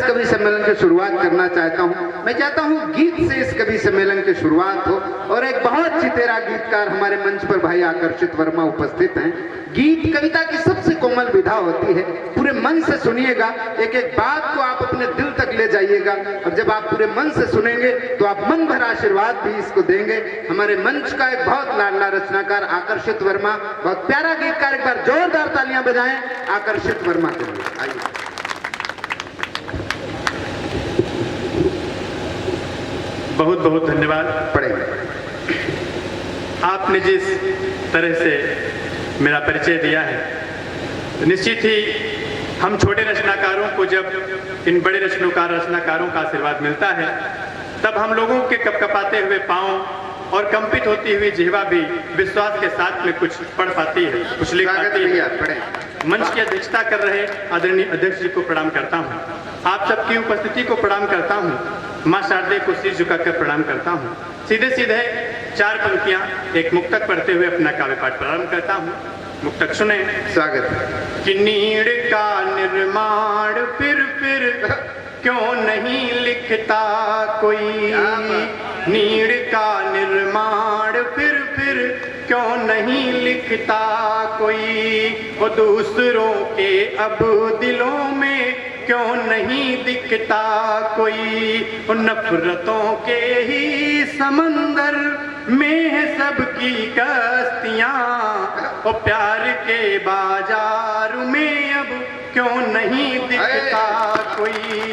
कवि सम्मेलन की शुरुआत करना चाहता हूं। मैं चाहता हूं गीत से इस कवि सम्मेलन की शुरुआत हो और एक बहुत चितेरा गीतकार हमारे मंच पर भाई आकर्षित वर्मा उपस्थित हैं। गीत कविता की सबसे कोमल विधा होती है, पूरे मन से सुनिएगा, एक एक बात को आप अपने दिल तक ले जाइएगा और जब आप पूरे मन से सुनेंगे तो आप मन भर आशीर्वाद भी इसको देंगे। हमारे मंच का एक बहुत लाडला रचनाकार आकर्षित वर्मा, बहुत प्यारा गीतकार, एक बार जोरदार तालियां बजाएं आकर्षित वर्मा के लिए। आइए। बहुत बहुत धन्यवाद। पढ़ेंगे। आपने जिस तरह से मेरा परिचय दिया है, निश्चित ही हम छोटे रचनाकारों को जब इन बड़े रचनाकारों का आशीर्वाद मिलता है तब हम लोगों के कपकपाते हुए पांव और कंपित होती हुई जिह्वा भी विश्वास के साथ में कुछ पढ़ पाती है, कुछ लिख पाती है। मंच की अध्यक्षता कर रहे आदरणीय अध्यक्ष जी को प्रणाम करता हूँ, आप सबकी उपस्थिति को प्रणाम करता हूँ, माँ शारदे को सिर झुकाकर प्रणाम करता हूँ। सीधे सीधे 4 पंक्तियां एक मुक्तक पढ़ते हुए अपना काव्य पाठ प्रारंभ करता हूँ। मुक्तक सुने। स्वागत। कि नीड़ का निर्माण फिर क्यों नहीं लिखता कोई, नीड़ का निर्माण फिर क्यों नहीं लिखता कोई, वो दूसरों के अब दिलों में क्यों नहीं दिखता कोई, उन नफरतों के ही समंदर में है सबकी कश्तियां, वो प्यार के बाजार में अब क्यों नहीं दिखता कोई,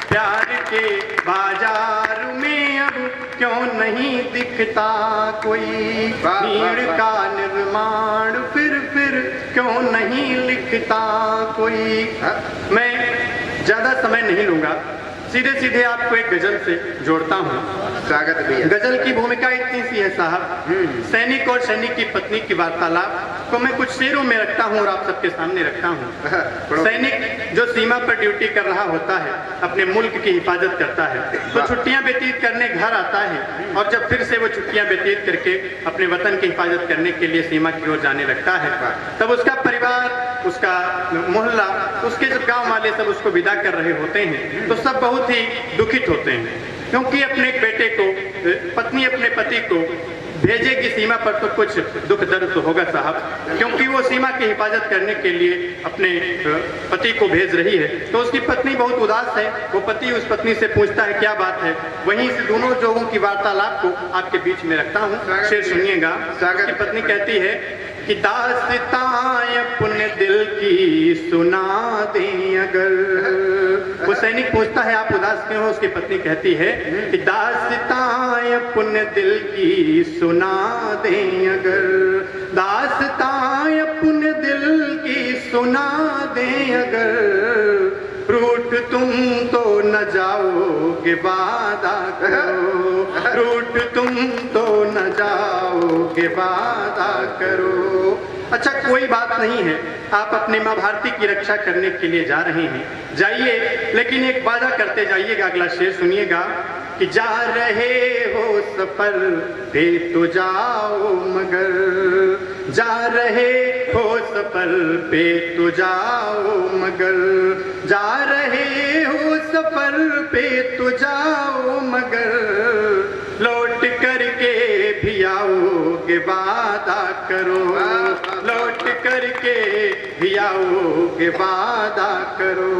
प्यार के बाजार में अब क्यों नहीं दिखता कोई, नीड़ का निर्माण फिर क्यों नहीं लिखता कोई। मैं ज्यादा समय नहीं लूंगा, सीधे सीधे आपको एक गजल से जोड़ता हूँ। स्वागत भैया। गजल की भूमिका इतनी सी है साहब, सैनिक और सैनिक की पत्नी की वार्तालाप को मैं कुछ शेरों में रखता हूँ और आप सबके सामने रखता हूँ। सैनिक जो सीमा पर ड्यूटी कर रहा होता है, अपने मुल्क की हिफाजत करता है, तो छुट्टियां व्यतीत करने घर आता है और जब फिर से वो छुट्टियां व्यतीत करके अपने वतन की हिफाजत करने के लिए सीमा की ओर जाने लगता है, तब उसका परिवार, उसका मोहल्ला, उसके जब गाँव वाले सब उसको विदा कर रहे होते हैं तो सब बहुत ही दुखित होते हैं, क्योंकि अपने बेटे को, पत्नी अपने पति को भेजेगी सीमा पर तो कुछ दुख दर्द तो होगा साहब, क्योंकि वो सीमा की हिफाजत करने के लिए अपने पति को भेज रही है। तो उसकी पत्नी बहुत उदास है, वो पति उस पत्नी से पूछता है क्या बात है, वहीं से दोनों लोगों की वार्तालाप को आपके बीच में रखता हूँ, शेर सुनिएगा। उसकी पत्नी कहती है कि दास्तां अपने दिल की सुना दें अगर, वो सैनिक पूछता है आप उदास क्यों हो, उसकी पत्नी कहती है कि दास्तां अपने दिल की सुना दें अगर, दास्तां अपने दिल की सुना दें अगर, रूठ तुम तो न जाओगे वादा करो, रूठ तुम तो न जाओगे वादा करो। अच्छा कोई बात नहीं है, आप अपनी माँ भारती की रक्षा करने के लिए जा रहे हैं, जाइए, लेकिन एक वादा करते जाइएगा। अगला शेर सुनिएगा कि जा रहे हो सफर पे तो जाओ मगर, जा रहे हो सफर पे तो जाओ मगर, जा रहे हो सफर पे तो जाओ मगर, लौट करके भी आओगे वादा करो, लौट करके भी आओगे वादा करो,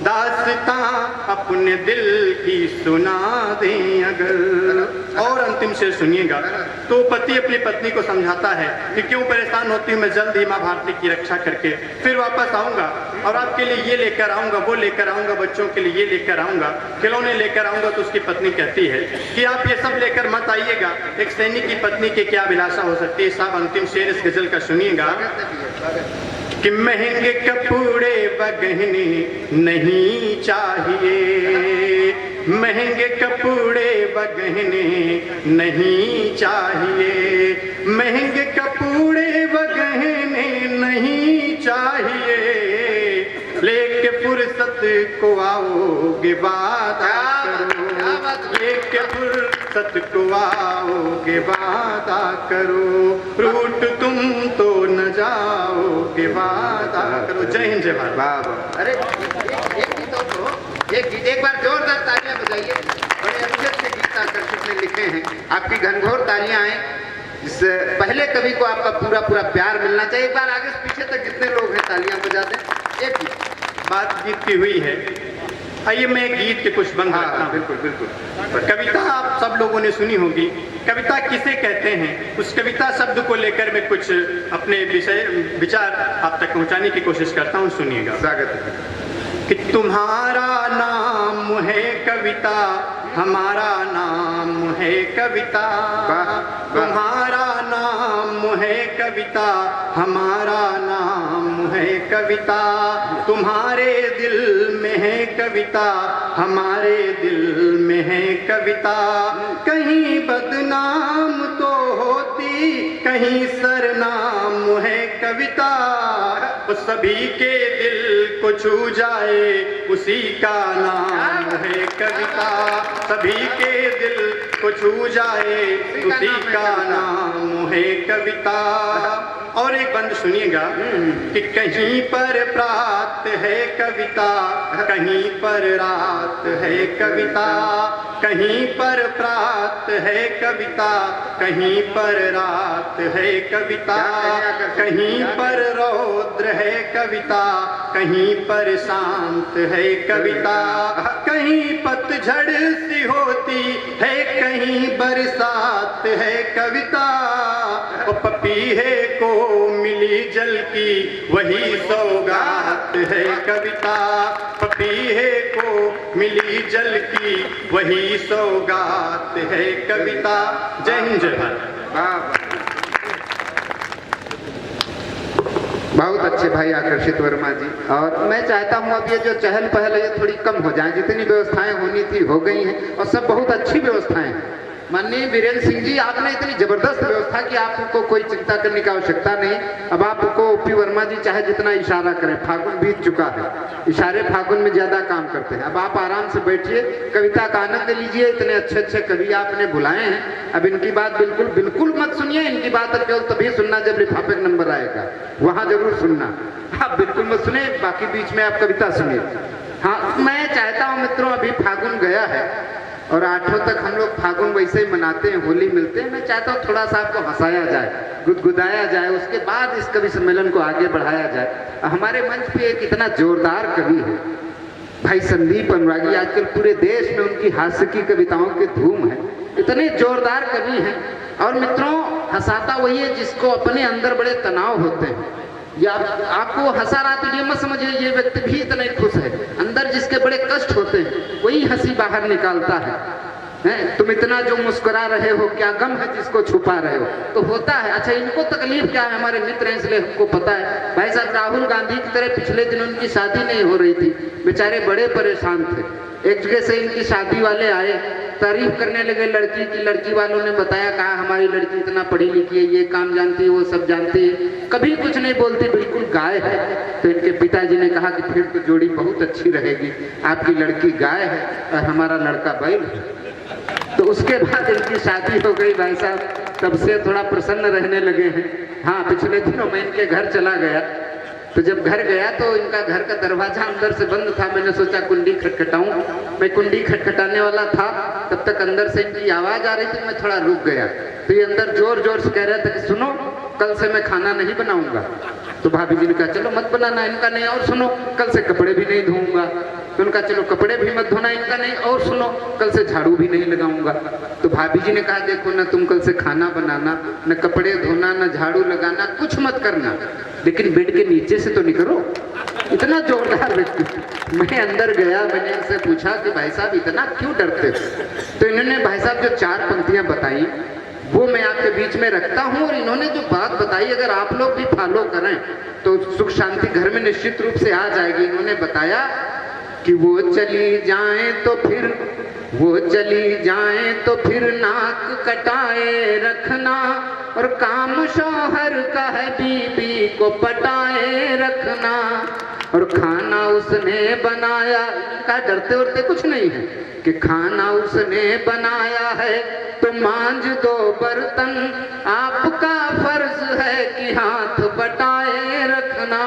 दास्तां अपने दिल की सुना दें अगर। और अंतिम शेर सुनिएगा। तो पति अपनी पत्नी को समझाता है कि क्यों परेशान होती हूँ, मैं जल्द ही माँ भारती की रक्षा करके फिर वापस आऊंगा और आपके लिए ये लेकर आऊंगा, वो लेकर आऊंगा, बच्चों के लिए ये लेकर आऊंगा, खिलौने लेकर आऊंगा। तो उसकी पत्नी कहती है कि आप ये सब लेकर मत आइएगा, एक सैनिक की पत्नी की क्या अभिलाषा हो सकती है। साहब अंतिम शेर इस गजल का सुनिएगा कि महंगे कपड़े व गहने नहीं चाहिए, महंगे कपड़े व गहने नहीं चाहिए, महंगे कपड़े व गहने नहीं चाहिए, लेके फुर्सत को आओगे वादा करो, लेके फुर्सत को आओगे वादा करो, रूठ तुम तो न जाओगे वादा करो। जय हिंद जय भारत। अरे एक ही तो एक बार जोरदार तालियां बजाइए। बड़े अच्छे अच्छे गीत आकर्षित ने लिखे हैं, आपकी घनघोर तालियां आए। इस पहले कवि को आपका पूरा पूरा प्यार मिलना चाहिए। एक बार आगे से पीछे तक जितने लोग हैं तालियां बजा दें। एक बात गीत की हुई है, आइए मैं गीत के कुछ बंद रखता हूं। बिल्कुल बिल्कुल। कविता आप सब लोगों ने सुनी होगी। कविता किसे कहते हैं, उस कविता शब्द को लेकर मैं कुछ अपने विचार आप तक पहुंचाने की कोशिश करता हूं, सुनिएगा। स्वागत है। कि तुम्हारा नाम है कविता, हमारा नाम है कविता। तुम्हारा नाम है कविता, हमारा नाम है कविता। तुम्हारे दिल में है कविता, हमारे दिल में है कविता। कहीं बदनाम तो होती, कहीं सरनाम है कविता। सभी के दिल को छू जाए, उसी का नाम है कविता। सभी के दिल को छू जाए, उसी का नाम है कविता। और एक बंद सुनिएगा कि कहीं पर प्रात है कविता, कहीं पर रात है कविता। कहीं पर प्रात है कविता, कहीं पर रात है कविता। कहीं पर रौद्र है कविता, कहीं पर शांत है कविता। कहीं पतझड़ सी होती है, कहीं बरसात है कविता। और पपीहे को मिली जल की वही सौगात है कविता। पपीहे को मिली जल की वही सौगात है कविता। जय हिंद जय भारत। बहुत अच्छे भाई आकर्षित वर्मा जी। और मैं चाहता हूं अब ये जो चहल पहल है ये थोड़ी कम हो जाए। जितनी व्यवस्थाएं होनी थी हो गई हैं और सब बहुत अच्छी व्यवस्थाएं हैं। माननीय वीरेंद्र सिंह जी, आपने इतनी जबरदस्त व्यवस्था कि आपको कोई चिंता करने की आवश्यकता नहीं। अब आपको ओपी वर्मा जी चाहे जितना इशारा करें, फागुन बीत चुका है, इशारे फागुन में ज्यादा काम करते हैं। अब आप आराम से बैठिए, कविता का आनंद लीजिए। इतने अच्छे अच्छे कवि आपने बुलाए हैं, अब इनकी बात बिल्कुल बिल्कुल मत सुनिए। इनकी बात केवल तभी सुनना जब लिफाफे का नंबर आएगा, वहां जरूर सुनना। आप बिल्कुल मत सुने, बाकी बीच में आप कविता सुनिए। हाँ, मैं चाहता हूँ मित्रों, अभी फागुन गया है और 8 तक हम लोग फागुन वैसे ही मनाते हैं, होली मिलते हैं। मैं चाहता हूँ थोड़ा सा आपको हंसाया जाए, गुदगुदाया जाए, उसके बाद इस कवि सम्मेलन को आगे बढ़ाया जाए। हमारे मंच पे एक इतना जोरदार कवि है भाई संदीप अनुरागी। आजकल पूरे देश में उनकी हास्य की कविताओं की धूम है। इतने जोरदार कवि हैं। और मित्रों, हंसाता वही है जिसको अपने अंदर बड़े तनाव होते हैं। या आपको हंसा रहा तो ये मत समझिए ये व्यक्ति भी इतना खुश है। अंदर जिसके बड़े कष्ट होते हैं वही हंसी बाहर निकालता है। तुम इतना जो मुस्कुरा रहे हो, क्या गम है जिसको छुपा रहे हो, तो होता है। अच्छा, इनको तकलीफ क्या है? हमारे मित्र हैं इसलिए हमको पता है। भाई साहब, राहुल गांधी की तरह पिछले दिन उनकी शादी नहीं हो रही थी, बेचारे बड़े परेशान थे। एक जगह से इनकी शादी वाले आए, तारीफ करने लगे लड़की की। लड़की वालों ने बताया, कहा हमारी लड़की इतना पढ़ी लिखी है, ये काम जानती है, वो सब जानती है, कभी कुछ नहीं बोलती, बिल्कुल गाय है। तो इनके पिताजी ने कहा कि फिर तो जोड़ी बहुत अच्छी रहेगी, आपकी लड़की गाय है और हमारा लड़का बैल है। तो उसके बाद इनकी शादी हो गई। भाई साहब, तब से थोड़ा प्रसन्न रहने लगे हैं। हाँ, पिछले दिनों मैं इनके घर चला गया, तो जब घर गया तो इनका घर का दरवाजा अंदर से बंद था। मैंने सोचा कुंडी खटखटाऊं। मैं कुंडी खटखटाने वाला था, तब तक अंदर से इनकी आवाज आ रही थी। मैं थोड़ा रुक गया, तो ये अंदर जोर जोर से कह रहे थे कि सुनो, कल से मैं खाना नहीं बनाऊंगा। तो भाभी जी ने कहा चलो मत बनाना। इनका नहीं, और सुनो, कल से कपड़े भी नहीं धोऊंगा। तो उनका चलो कपड़े भी मत धोना। इनका नहीं, और सुनो, कल से झाड़ू भी नहीं लगाऊंगा। तो भाभी जी ने कहा देखो ना, तुम कल से खाना बनाना, न कपड़े धोना, न झाड़ू लगाना, कुछ मत करना, लेकिन बेड के नीचे से तो निकलो। इतना जोरदार व्यक्ति। मैं अंदर गया, मैंने इनसे पूछा कि भाई साहब इतना क्यों डरते हो? तो इन्होंने भाई साहब जो 4 पंक्तियां बताई वो मैं आपके बीच में रखता हूं। और इन्होंने जो बात बताई, अगर आप लोग भी फॉलो करें तो सुख शांति घर में निश्चित रूप से आ जाएगी। इन्होंने बताया कि वो चली जाएं तो फिर, वो चली जाएं तो फिर नाक कटाए रखना, और काम शौहर का है बीबी को पटाए रखना, और खाना उसने बनाया। का डरते उरते कुछ नहीं है कि खाना उसने बनाया है तो मांज दो बर्तन, आपका फर्ज है कि हाथ बटाए रखना।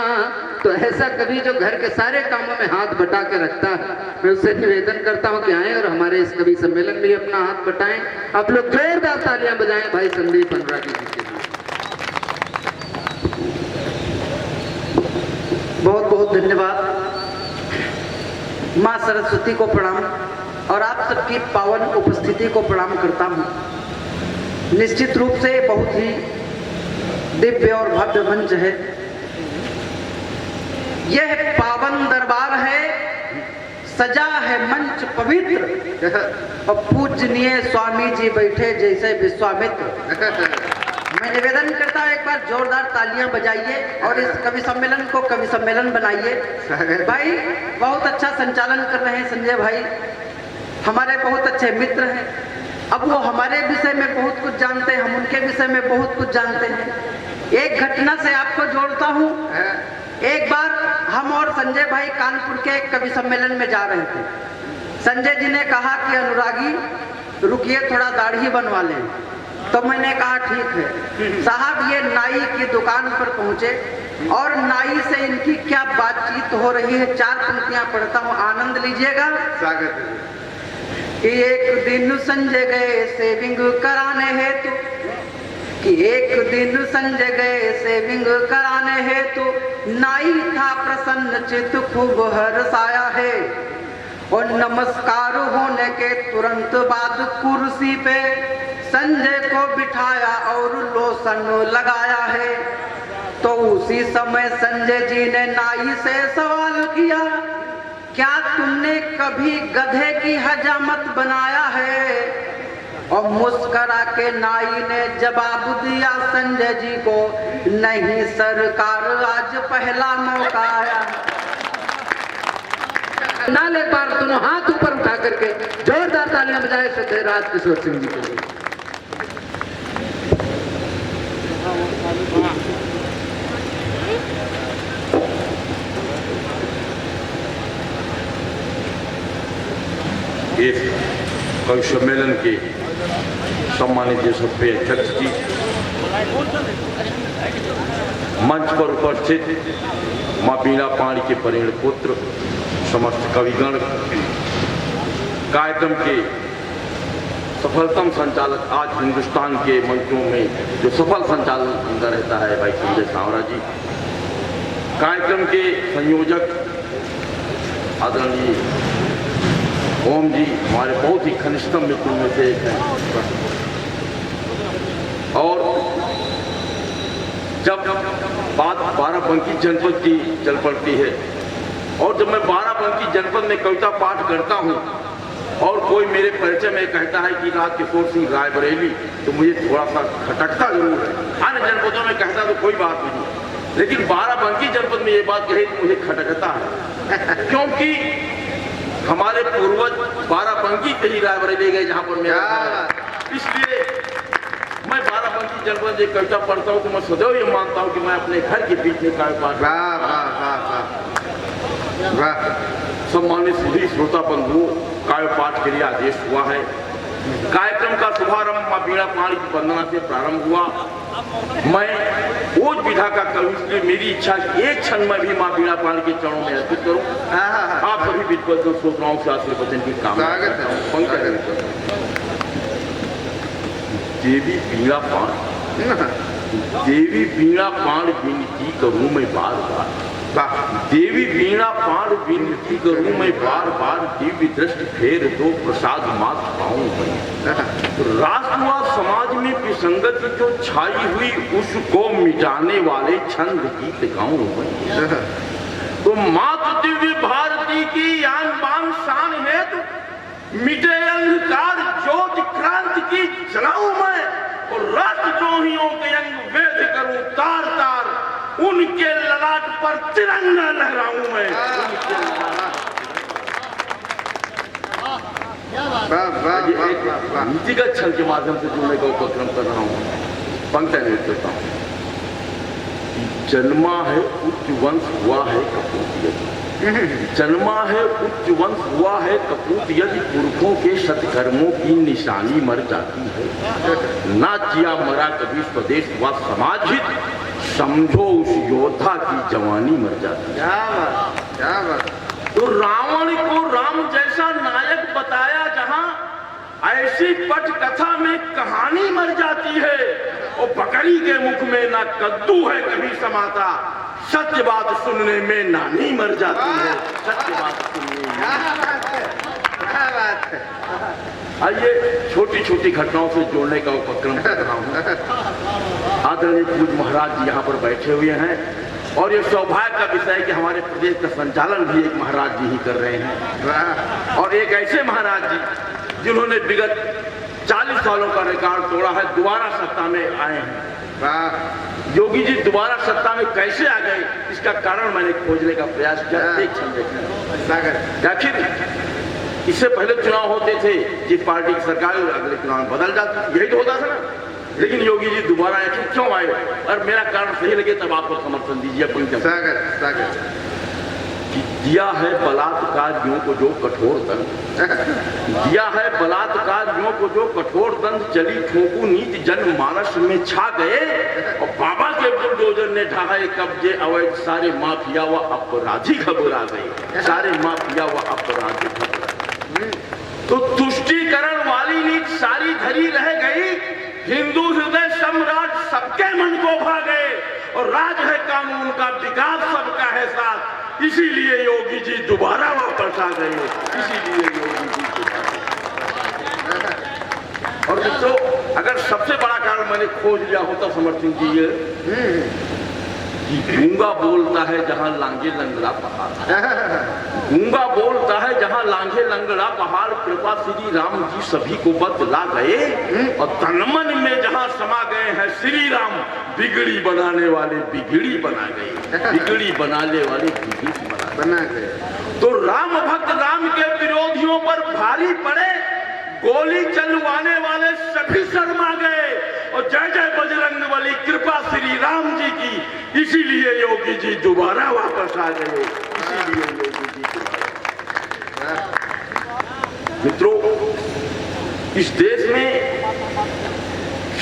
तो ऐसा कवि जो घर के सारे कामों में हाथ बटा के रखता है, मैं उससे निवेदन करता हूं कि आए और हमारे इस कवि सम्मेलन में अपना हाथ बटाएं। आप लोग जोरदार तालियां बजाएं भाई संदीप अनुरागी जी के लिए। बहुत बहुत धन्यवाद। माँ सरस्वती को प्रणाम और आप सबकी पावन उपस्थिति को प्रणाम करता हूँ। निश्चित रूप से बहुत ही दिव्य और भव्य मंच है। यह पावन दरबार है, सजा है मंच पवित्र और पूजनीय स्वामी जी बैठे जैसे विश्वामित्र। मैं निवेदन करता हूँ एक बार जोरदार तालियां बजाइए और इस कवि सम्मेलन को कवि सम्मेलन बनाइए। भाई बहुत अच्छा संचालन कर रहे हैं संजय भाई, हमारे बहुत अच्छे मित्र हैं। अब वो हमारे विषय में बहुत कुछ जानते हैं, हम उनके विषय में बहुत कुछ जानते हैं। एक घटना से आपको जोड़ता हूँ। एक बार हम और संजय भाई कानपुर के एक कवि सम्मेलन में जा रहे थे। संजय जी ने कहा कि अनुरागी रुकिए थोड़ा दाढ़ी बनवा लें, तो मैंने कहा ठीक है। साहब ये नाई की दुकान पर पहुंचे और नाई से इनकी क्या बातचीत हो रही है, 4 पंक्तियां पढ़ता हूँ, आनंद लीजिएगा। स्वागत है। कि एक दिन संजय गए सेविंग कराने हेतु, कि एक दिन संजय गए सेविंग कराने हेतु, नाई था प्रसन्न चित्त खूब हर्षाया है। और नमस्कार होने के तुरंत बाद कुर्सी पे संजय को बिठाया और लोशन लगाया है। तो उसी समय संजय जी ने नाई से सवाल किया, क्या तुमने कभी गधे की हजामत बनाया है? और मुस्करा के नाई ने जवाब दिया संजय जी को, नहीं सरकार आज पहला मौका आया। नाल एक बार दोनों हाथ ऊपर उठा करके जोरदार तालियां बजाए श्रद्धेय राज किशोर सिंह जी के लिए। इस कवि सम्मेलन के सम्मानित यशस्वी अध्यक्ष जी, मंच पर उपस्थित माँ बीणा पाणी के परिण पुत्र, समस्त कविगण, कार्यक्रम के सफलतम संचालक, आज हिंदुस्तान के मंचों में जो सफल संचालन अंदर रहता है भाई संजय सांवरा जी, कार्यक्रम के संयोजक आदरणीय ओम जी, हमारे बहुत ही घनिष्ठतम मित्रों में से एक हैं। और जब बात बाराबंकी जनपद की चल पड़ती है और जब मैं बाराबंकी जनपद में कविता पाठ करता हूँ और कोई मेरे परिचय में कहता है कि राज किशोर सिंह रायबरेली, तो मुझे थोड़ा सा खटकता जरूर है। अन्य जनपदों में कहता तो कोई बात नहीं, लेकिन बाराबंकी जनपद में ये बात कही तो मुझे खटकता है, क्योंकि हमारे पूर्वज बाराबंकी से ही रायबरेली गए जहाँ पर मेरा, इसलिए मैं बाराबंकी जनपद एक कविता पढ़ता हूँ तो मैं सदैव ये मानता हूँ कि मैं अपने घर के बीच में काव्य पाठ। सम्मानित सभी श्रोता बंधुओं, काव्य पाठ के लिए आदेश हुआ है। कार्यक्रम का शुभारंभ माँ बीणा पाणी की वंदना से प्रारंभ हुआ। मैं ओज विधा का कवि, इसलिए मेरी इच्छा एक क्षण में भी माँ बीणा पाणी के चरणों में अर्पित करूं। आप सभी विद्वत श्रोताओं से आशीर्वचन की कामना करता हूं। देवी बीणा पाण, देवी बीणा पाण विनती करूं मैं बार बार, देवी बीणा पाण विनती करूं मैं बार बार, दिव्य दृष्टि फेर दो प्रसाद मात पाऊं मैं। राष्ट्र व समाज में विसंगति जो छाई हुई उसको मिटाने वाले छंद गीत गाऊं मैं। तो मात दिव्य भारती की आन बान शान है, तो मिटे अंधकार ज्योति क्रांति की जलाऊं मैं। और राष्ट्रद्रोहियों के अंग वेद करूं तार तार, उनके ललाट पर तिरंगा लहराऊं मैं। नीतिगत छल के माध्यम से जुड़ने का उपक्रम कर रहा हूं। पंक्ति नहीं करता हूं। जन्मा है उच्च वंश हुआ है कपूत यदि, जन्मा है उच्च वंश हुआ है कपूत यदि, पुरखों के सत्कर्मों की निशानी मर जाती है। ना जिया मरा कभी स्वदेश व समाज हित, समझो उस योद्धा की जवानी मर जाती है। क्या बात, क्या बात। तो रावण को राम जैसा नायक बताया जहां, ऐसी पट कथा में कहानी मर जाती है। और बकरी के मुख में ना कद्दू है कभी समाता, सत्य बात सुनने में नानी मर जाती है। सत्य बात सुनने में। क्या बात है। आइए छोटी छोटी घटनाओं से जोड़ने का उपक्रम कर रहा हूं। आदरणीय पूज्य महाराज जी यहाँ पर बैठे हुए हैं और ये सौभाग्य का विषय है कि हमारे प्रदेश का संचालन भी एक महाराज जी ही कर रहे हैं। और एक ऐसे महाराज जी जिन्होंने विगत 40 सालों का रिकॉर्ड तोड़ा है, दोबारा सत्ता में आए हैं। योगी जी दोबारा सत्ता में कैसे आ गए, इसका कारण मैंने खोजने का प्रयास किया। आखिर इससे पहले चुनाव होते थे, जिस पार्टी की सरकार अगले चुनाव में बदल जाती, यही तो होता था ना। लेकिन योगी जी दोबारा आए, क्यों आए? और मेरा कारण सही लगे तब आपको समर्थन दीजिए। दिया है बलात्कारियों को जो कठोर दंड, दिया है बलात्कारियों को जो कठोर दंड, चली ठोकू नीति जनमानस में छा गए। और बाबा के बुलडोजर ने ढाए कब्जे अवैध, सारे माफिया व अपराधी घबरा गए। सारे माफिया व अपराधी घबरा गए। तो तुष्टीकरण वाली नीति सारी धरी रह गई। हिंदू हृदय सम्राट सबके मन को भा गए। और राज है कानून का, विकास सबका है साथ, इसीलिए योगी जी दोबारा वापस आ गए। इसीलिए योगी जी दोबारा। और दोस्तों, अगर सबसे बड़ा कारण मैंने खोज लिया होता समर्थन जी ये कि गूंगा बोलता है जहां लांघे लंगड़ा पहाड़, गूंगा बोलता है जहां लांघे लंगड़ा पहाड़, कृपा श्री राम जी सभी को बतला गए। और तनमन में जहां समा गए हैं श्री राम, बिगड़ी बनाने वाले बिगड़ी बना गए, बिगड़ी बनाने वाले बिगड़ी बना गए। तो राम भक्त राम के विरोधियों पर भारी पड़े, गोली चलवाने वाले सभी शर्मा गए। और जय जय बजरंग बली, कृपा श्री राम जी की, इसीलिए योगी जी दोबारा वापस आ गए। इसीलिए योगी जी दोबारा। मित्रों, इस देश में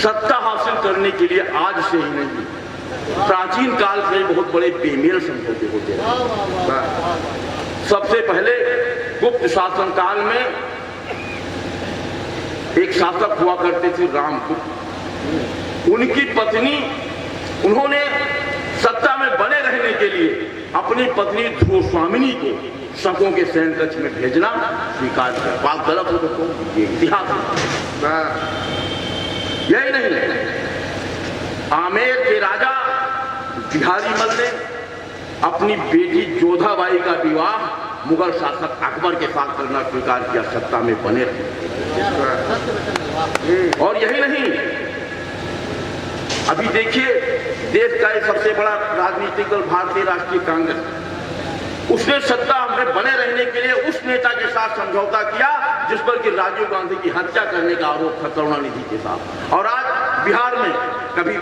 सत्ता हासिल करने के लिए आज से ही नहीं, प्राचीन काल से बहुत बड़े बेमेल समझौते होते हैं। सबसे पहले गुप्त शासन काल में एक शासक हुआ करते थे रामगुप्त। उनकी पत्नी, उन्होंने सत्ता में बने रहने के लिए अपनी पत्नी ध्रुवस्वामिनी को शकों के सैन्य कक्ष में भेजना स्वीकार किया। बात गलत हो तो ये इतिहास है। यही नहीं, आमेर के राजा बिहारी मल ने अपनी बेटी जोधाबाई का विवाह मुगल शासक अकबर के साथ करना स्वीकार किया, सत्ता में बने रहे। और यही नहीं, अभी देखिए देश का एक सबसे बड़ा राजनीतिक दल भारतीय राष्ट्रीय कांग्रेस, उसने सत्ता में बने रहने के लिए उस नेता के साथ समझौता किया जिस पर कि राजीव गांधी की हत्या करने का आरोप था करुणानिधि के साथ। और आज बिहार में कभी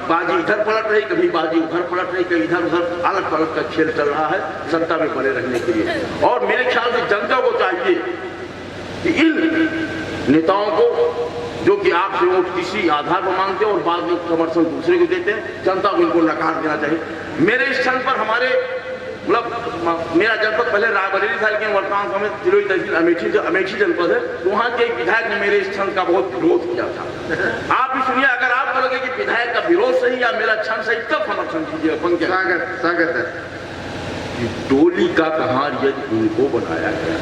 बाजी इधर पलट रही, कभी बाजी उधर पलट रही, कभी इधर उधर अलग पलट का खेल चल रहा है सत्ता में बने रहने के लिए। और मेरे ख्याल से जनता को चाहिए कि इन नेताओं को, जो कि आपसे वोट किसी आधार पर मांगते हैं और बाद में समर्थन दूसरे को देते हैं, जनता को इनको नकार देना चाहिए। मेरे स्थान पर हमारे मतलब मेरा जनपद पहले रायबरेली था, लेकिन वर्तमान समय तिलोई तहसील अमेठी जनपद है। तो वहाँ के एक विधायक ने मेरे स्थान का बहुत विरोध किया था। आप भी सुनिए, अगर आप करोगे कि विधायक का विरोध सही या मेरा क्षण सही, तब समर्थन कीजिएगा। स्वागत है। डोली का कहार यदि इनको बनाया गया,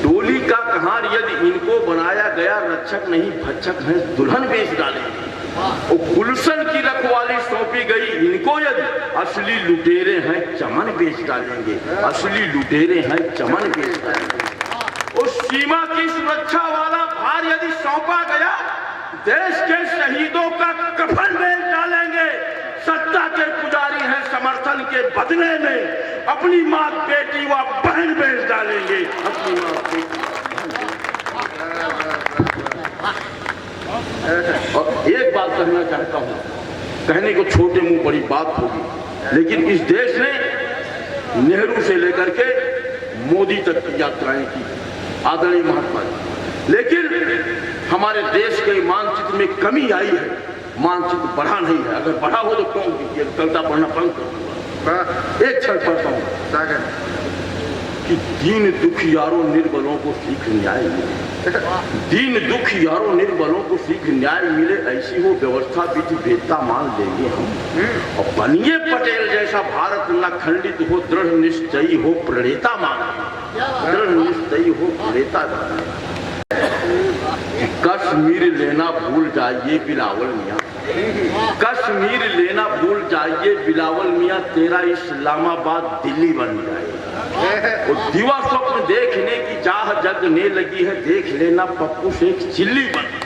डोली का कहार यदि इनको बनाया गया, रक्षक नहीं भक्षक है दुल्हन बेच डालेंगे। और गुलशन की रखवाली सौंपी गई इनको यदि, असली लुटेरे हैं चमन बेच डालेंगे। असली लुटेरे हैं चमन बेच डालेंगे। उस सीमा की सुरक्षा वाला भार यदि सौंपा गया, देश के शहीदों का कफन बेच डालेंगे। सत्ता के पुजारी हैं समर्थन के बदले में अपनी मां बेटी व बहन बेच डालेंगे। अपनी मां बेटी। और एक बात कहना चाहता हूं, कहने को छोटे मुंह बड़ी बात होगी, लेकिन इस देश ने नेहरू से लेकर के मोदी तक की यात्राएं की, आदरणीय महात्मा जी। लेकिन हमारे देश के मानचित्र में कमी आई है। मानचित्र बढ़ा नहीं है, अगर बढ़ा हो तो क्यों कीजिए, कविता पढ़ना बंद कर दूंगा। एक क्षण पढ़ता हूँ सागर कि दीन दुखियारों निर्बलों को सीख न्याय मिले, दीन दुखियारों निर्बलों को सीख न्याय मिले, ऐसी हो व्यवस्था विधि वेदता मान लेंगे हम। और बनिए पटेल जैसा भारत न खंडित हो, दृढ़ निश्चयी हो प्रणेता माने, दृढ़ निश्चयी हो प्रणेता माने। कश्मीर लेना भूल जाइए बिलावल मियाँ, कश्मीर लेना भूल जाइए बिलावल मियाँ, तेरा इस्लामाबाद दिल्ली बन जाए। और दिवा स्वप्न देखने की चाह जगने लगी है, देख लेना पप्पू शेख चिल्ली बन जाए।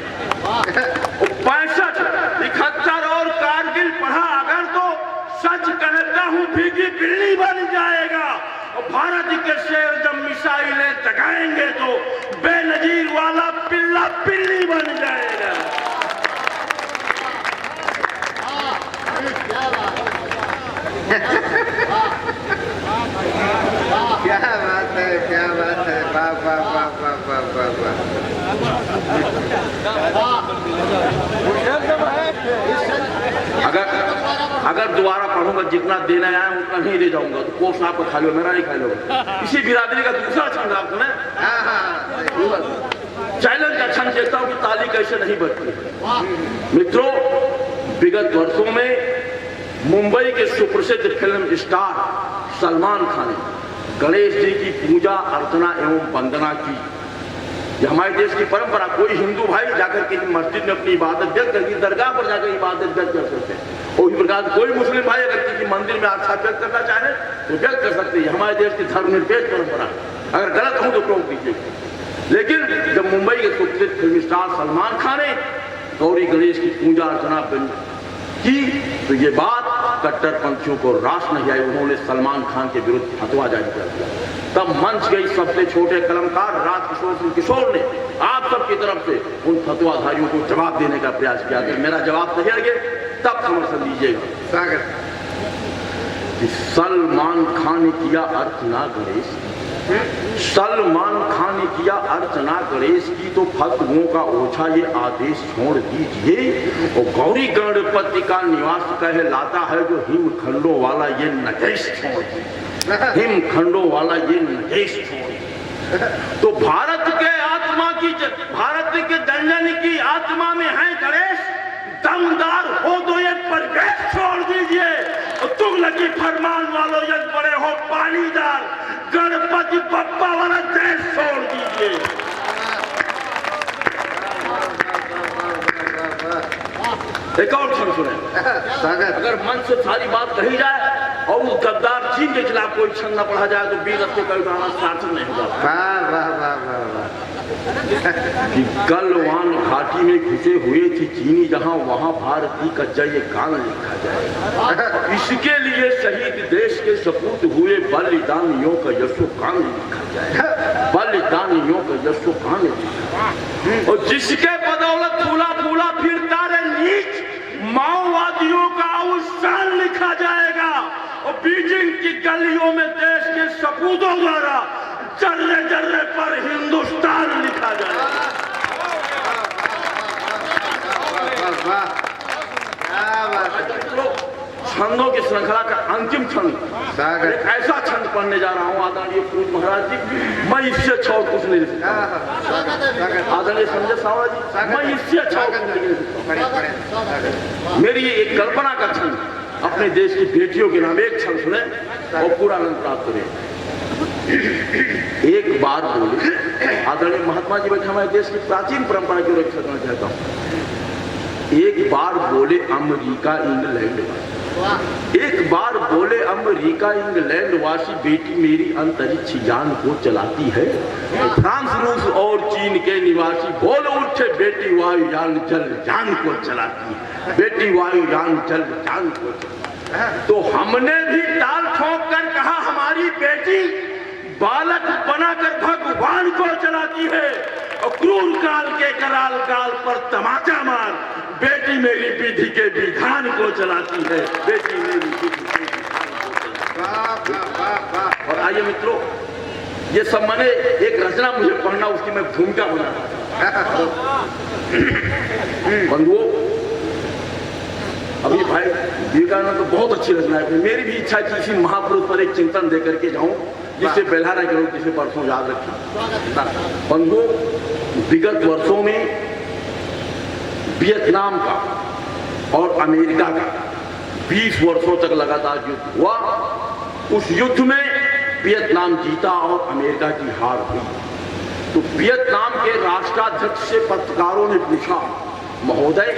65, 71 और कारगिल पढ़ा अगर तो सच कहता हूँ भीगी बिल्ली बन जाएगा। और भारत के शेर जब मिसाइलें जगाएंगे तो बेनजीर वाला पिल्ला पिल्ली बन जाएगा। क्या बात है, क्या बात है, वाह वाह वाह वाह वाह वाह वाह। अगर दोबारा पढ़ूंगा जितना देना आया उतना नहीं ले जाऊंगा, तो कोर्स आपको खा लो, मेरा नहीं खा लो। इसी बिरादरी का दूसरा छंद आपको ना चैलेंज का छंद देता हूं कि ताली कैसे नहीं बजती। मित्रों, विगत वर्षों में मुंबई के सुप्रसिद्ध फिल्म स्टार सलमान खान ने गणेश जी की पूजा अर्चना एवं वंदना की। ये हमारे देश की परंपरा, कोई हिंदू भाई जाकर के मस्जिद में अपनी इबादत व्यक्त करके दरगाह पर जाकर इबादत व्यक्त कर सकते हैं। उसी प्रकार कोई मुस्लिम भाई अगर किसी मंदिर में आस्था व्यक्त करना चाहे तो व्यक्त कर सकते हैं। हमारे देश की धर्मनिरपेक्ष परंपरा, अगर गलत हूं तो टोक दीजिए। लेकिन जब मुंबई के सुप्रसिद्ध फिल्म स्टार सलमान खान ने गौरी गणेश की पूजा अर्चना की तो ये बात कट्टरपंथियों को रास नहीं आई। उन्होंने सलमान खान के विरुद्ध फतवा जारी कर दिया। तब मंच गई सबसे छोटे कलमकार राजकिशोर सिंह किशोर ने आप सबकी तरफ से उन फतवाधारियों को जवाब देने का प्रयास किया। अगर मेरा जवाब सही लगे तब समर्थन दीजिएगा। सागर कि सलमान खान ने किया अर्चना गणेश, सलमान खान ने किया अर्चना गणेश की तो फतवों का ओछा ये आदेश छोड़ दीजिए। और गौरी गणपति का निवास कहलाता है जो हिमखंडों वाला ये नगेश छोड़ दीजिए, हिमखंडों वाला ये नगेश छोड़ दीजिए। तो भारत के आत्मा की, भारत के जनजन की आत्मा में है गणेश, दमदार हो तो ये परवेश छोड़ दीजिए। और तुगलकी फरमान वालों यद बड़े हो पानीदार, गणपति बप्पा वाला देश छोड़ दीजिए। एक और क्षण सुने सागर, अगर मन से सारी बात कही जाए और उस गद्दार चीन के खिलाफ कोई क्षण न पढ़ा जाए तो वीर रत्न का गाना सार्थक नहीं होगा। वाह वाह वाह वाह वाह। कि गलवान घाटी में घुसे हुए थे चीनी, जहां वहां भारती का जय गान लिखा जाए। इसके लिए शहीद देश के सपूत हुए बलिदानियों का यशो गान लिखा जाए, बलिदानियों का यशो गान लिखा जाए। और जिसके बदौलत फूला फूला फिरता रे नीच, माओवादियों का अवसान लिखा जाएगा। और बीजिंग की गलियों में देश के सपूतों द्वारा जर्रे जर्रे पर हिंदुस्तान लिखा जाएगा। छंदों की श्रृंखला का अंतिम छंद, एक ऐसा छंद पढ़ने जा रहा हूँ आदरणीय पूज महाराज जी, मैं इससे अच्छा कुछ नहीं लिख सकता। आदरणीय संजय सावड़ा जी, मैं इससे अच्छा कुछ नहीं लिख सकता। मेरी एक कल्पना का छंद, अपने देश की बेटियों के नाम एक छंद सुने और पूरा आनंद प्राप्त करें। एक बार बोले, आदरणीय महात्मा जी बैठे, हमारे देश की प्राचीन परंपरा की रक्षा करना चाहता हूँ। एक बार बोले अमेरिका इंग्लैंड, एक बार बोले अमेरिका इंग्लैंड वासी, बेटी मेरी अंतरिक्ष यान को चलाती है। फ्रांस रूस और चीन के निवासी बोल उठे, बेटी वायुयान जल यान को चलाती है, बेटी वायुयान जल यान को चलाती है। तो हमने भी ताल ठोक कर कहा हमारी बेटी बालक बनाकर भगवान को चलाती है। और क्रूर काल के कराल काल पर तमाचा मार, बेटी मेरी विधि के विधान को चलाती है, बेटी मेरी विधि के विधान को चलाती है। और आइए मित्रों, ये सब मैंने एक रचना मुझे पढ़ना, उसकी मैं भूमिका बना रहा था। बंधुओं, अभी भाई विवेकानंद तो बहुत अच्छी रचना है। मेरी भी इच्छा है कि इसी महापुरुष पर एक चिंतन दे करके जाऊं, जिससे बेलहारा के लोग जिसे परसों याद रखें। बंधु, विगत वर्षों में वियतनाम का और अमेरिका का 20 वर्षों तक लगातार युद्ध हुआ। उस युद्ध में वियतनाम जीता और अमेरिका की हार हुई। तो वियतनाम के राष्ट्राध्यक्ष से पत्रकारों ने पूछा, महोदय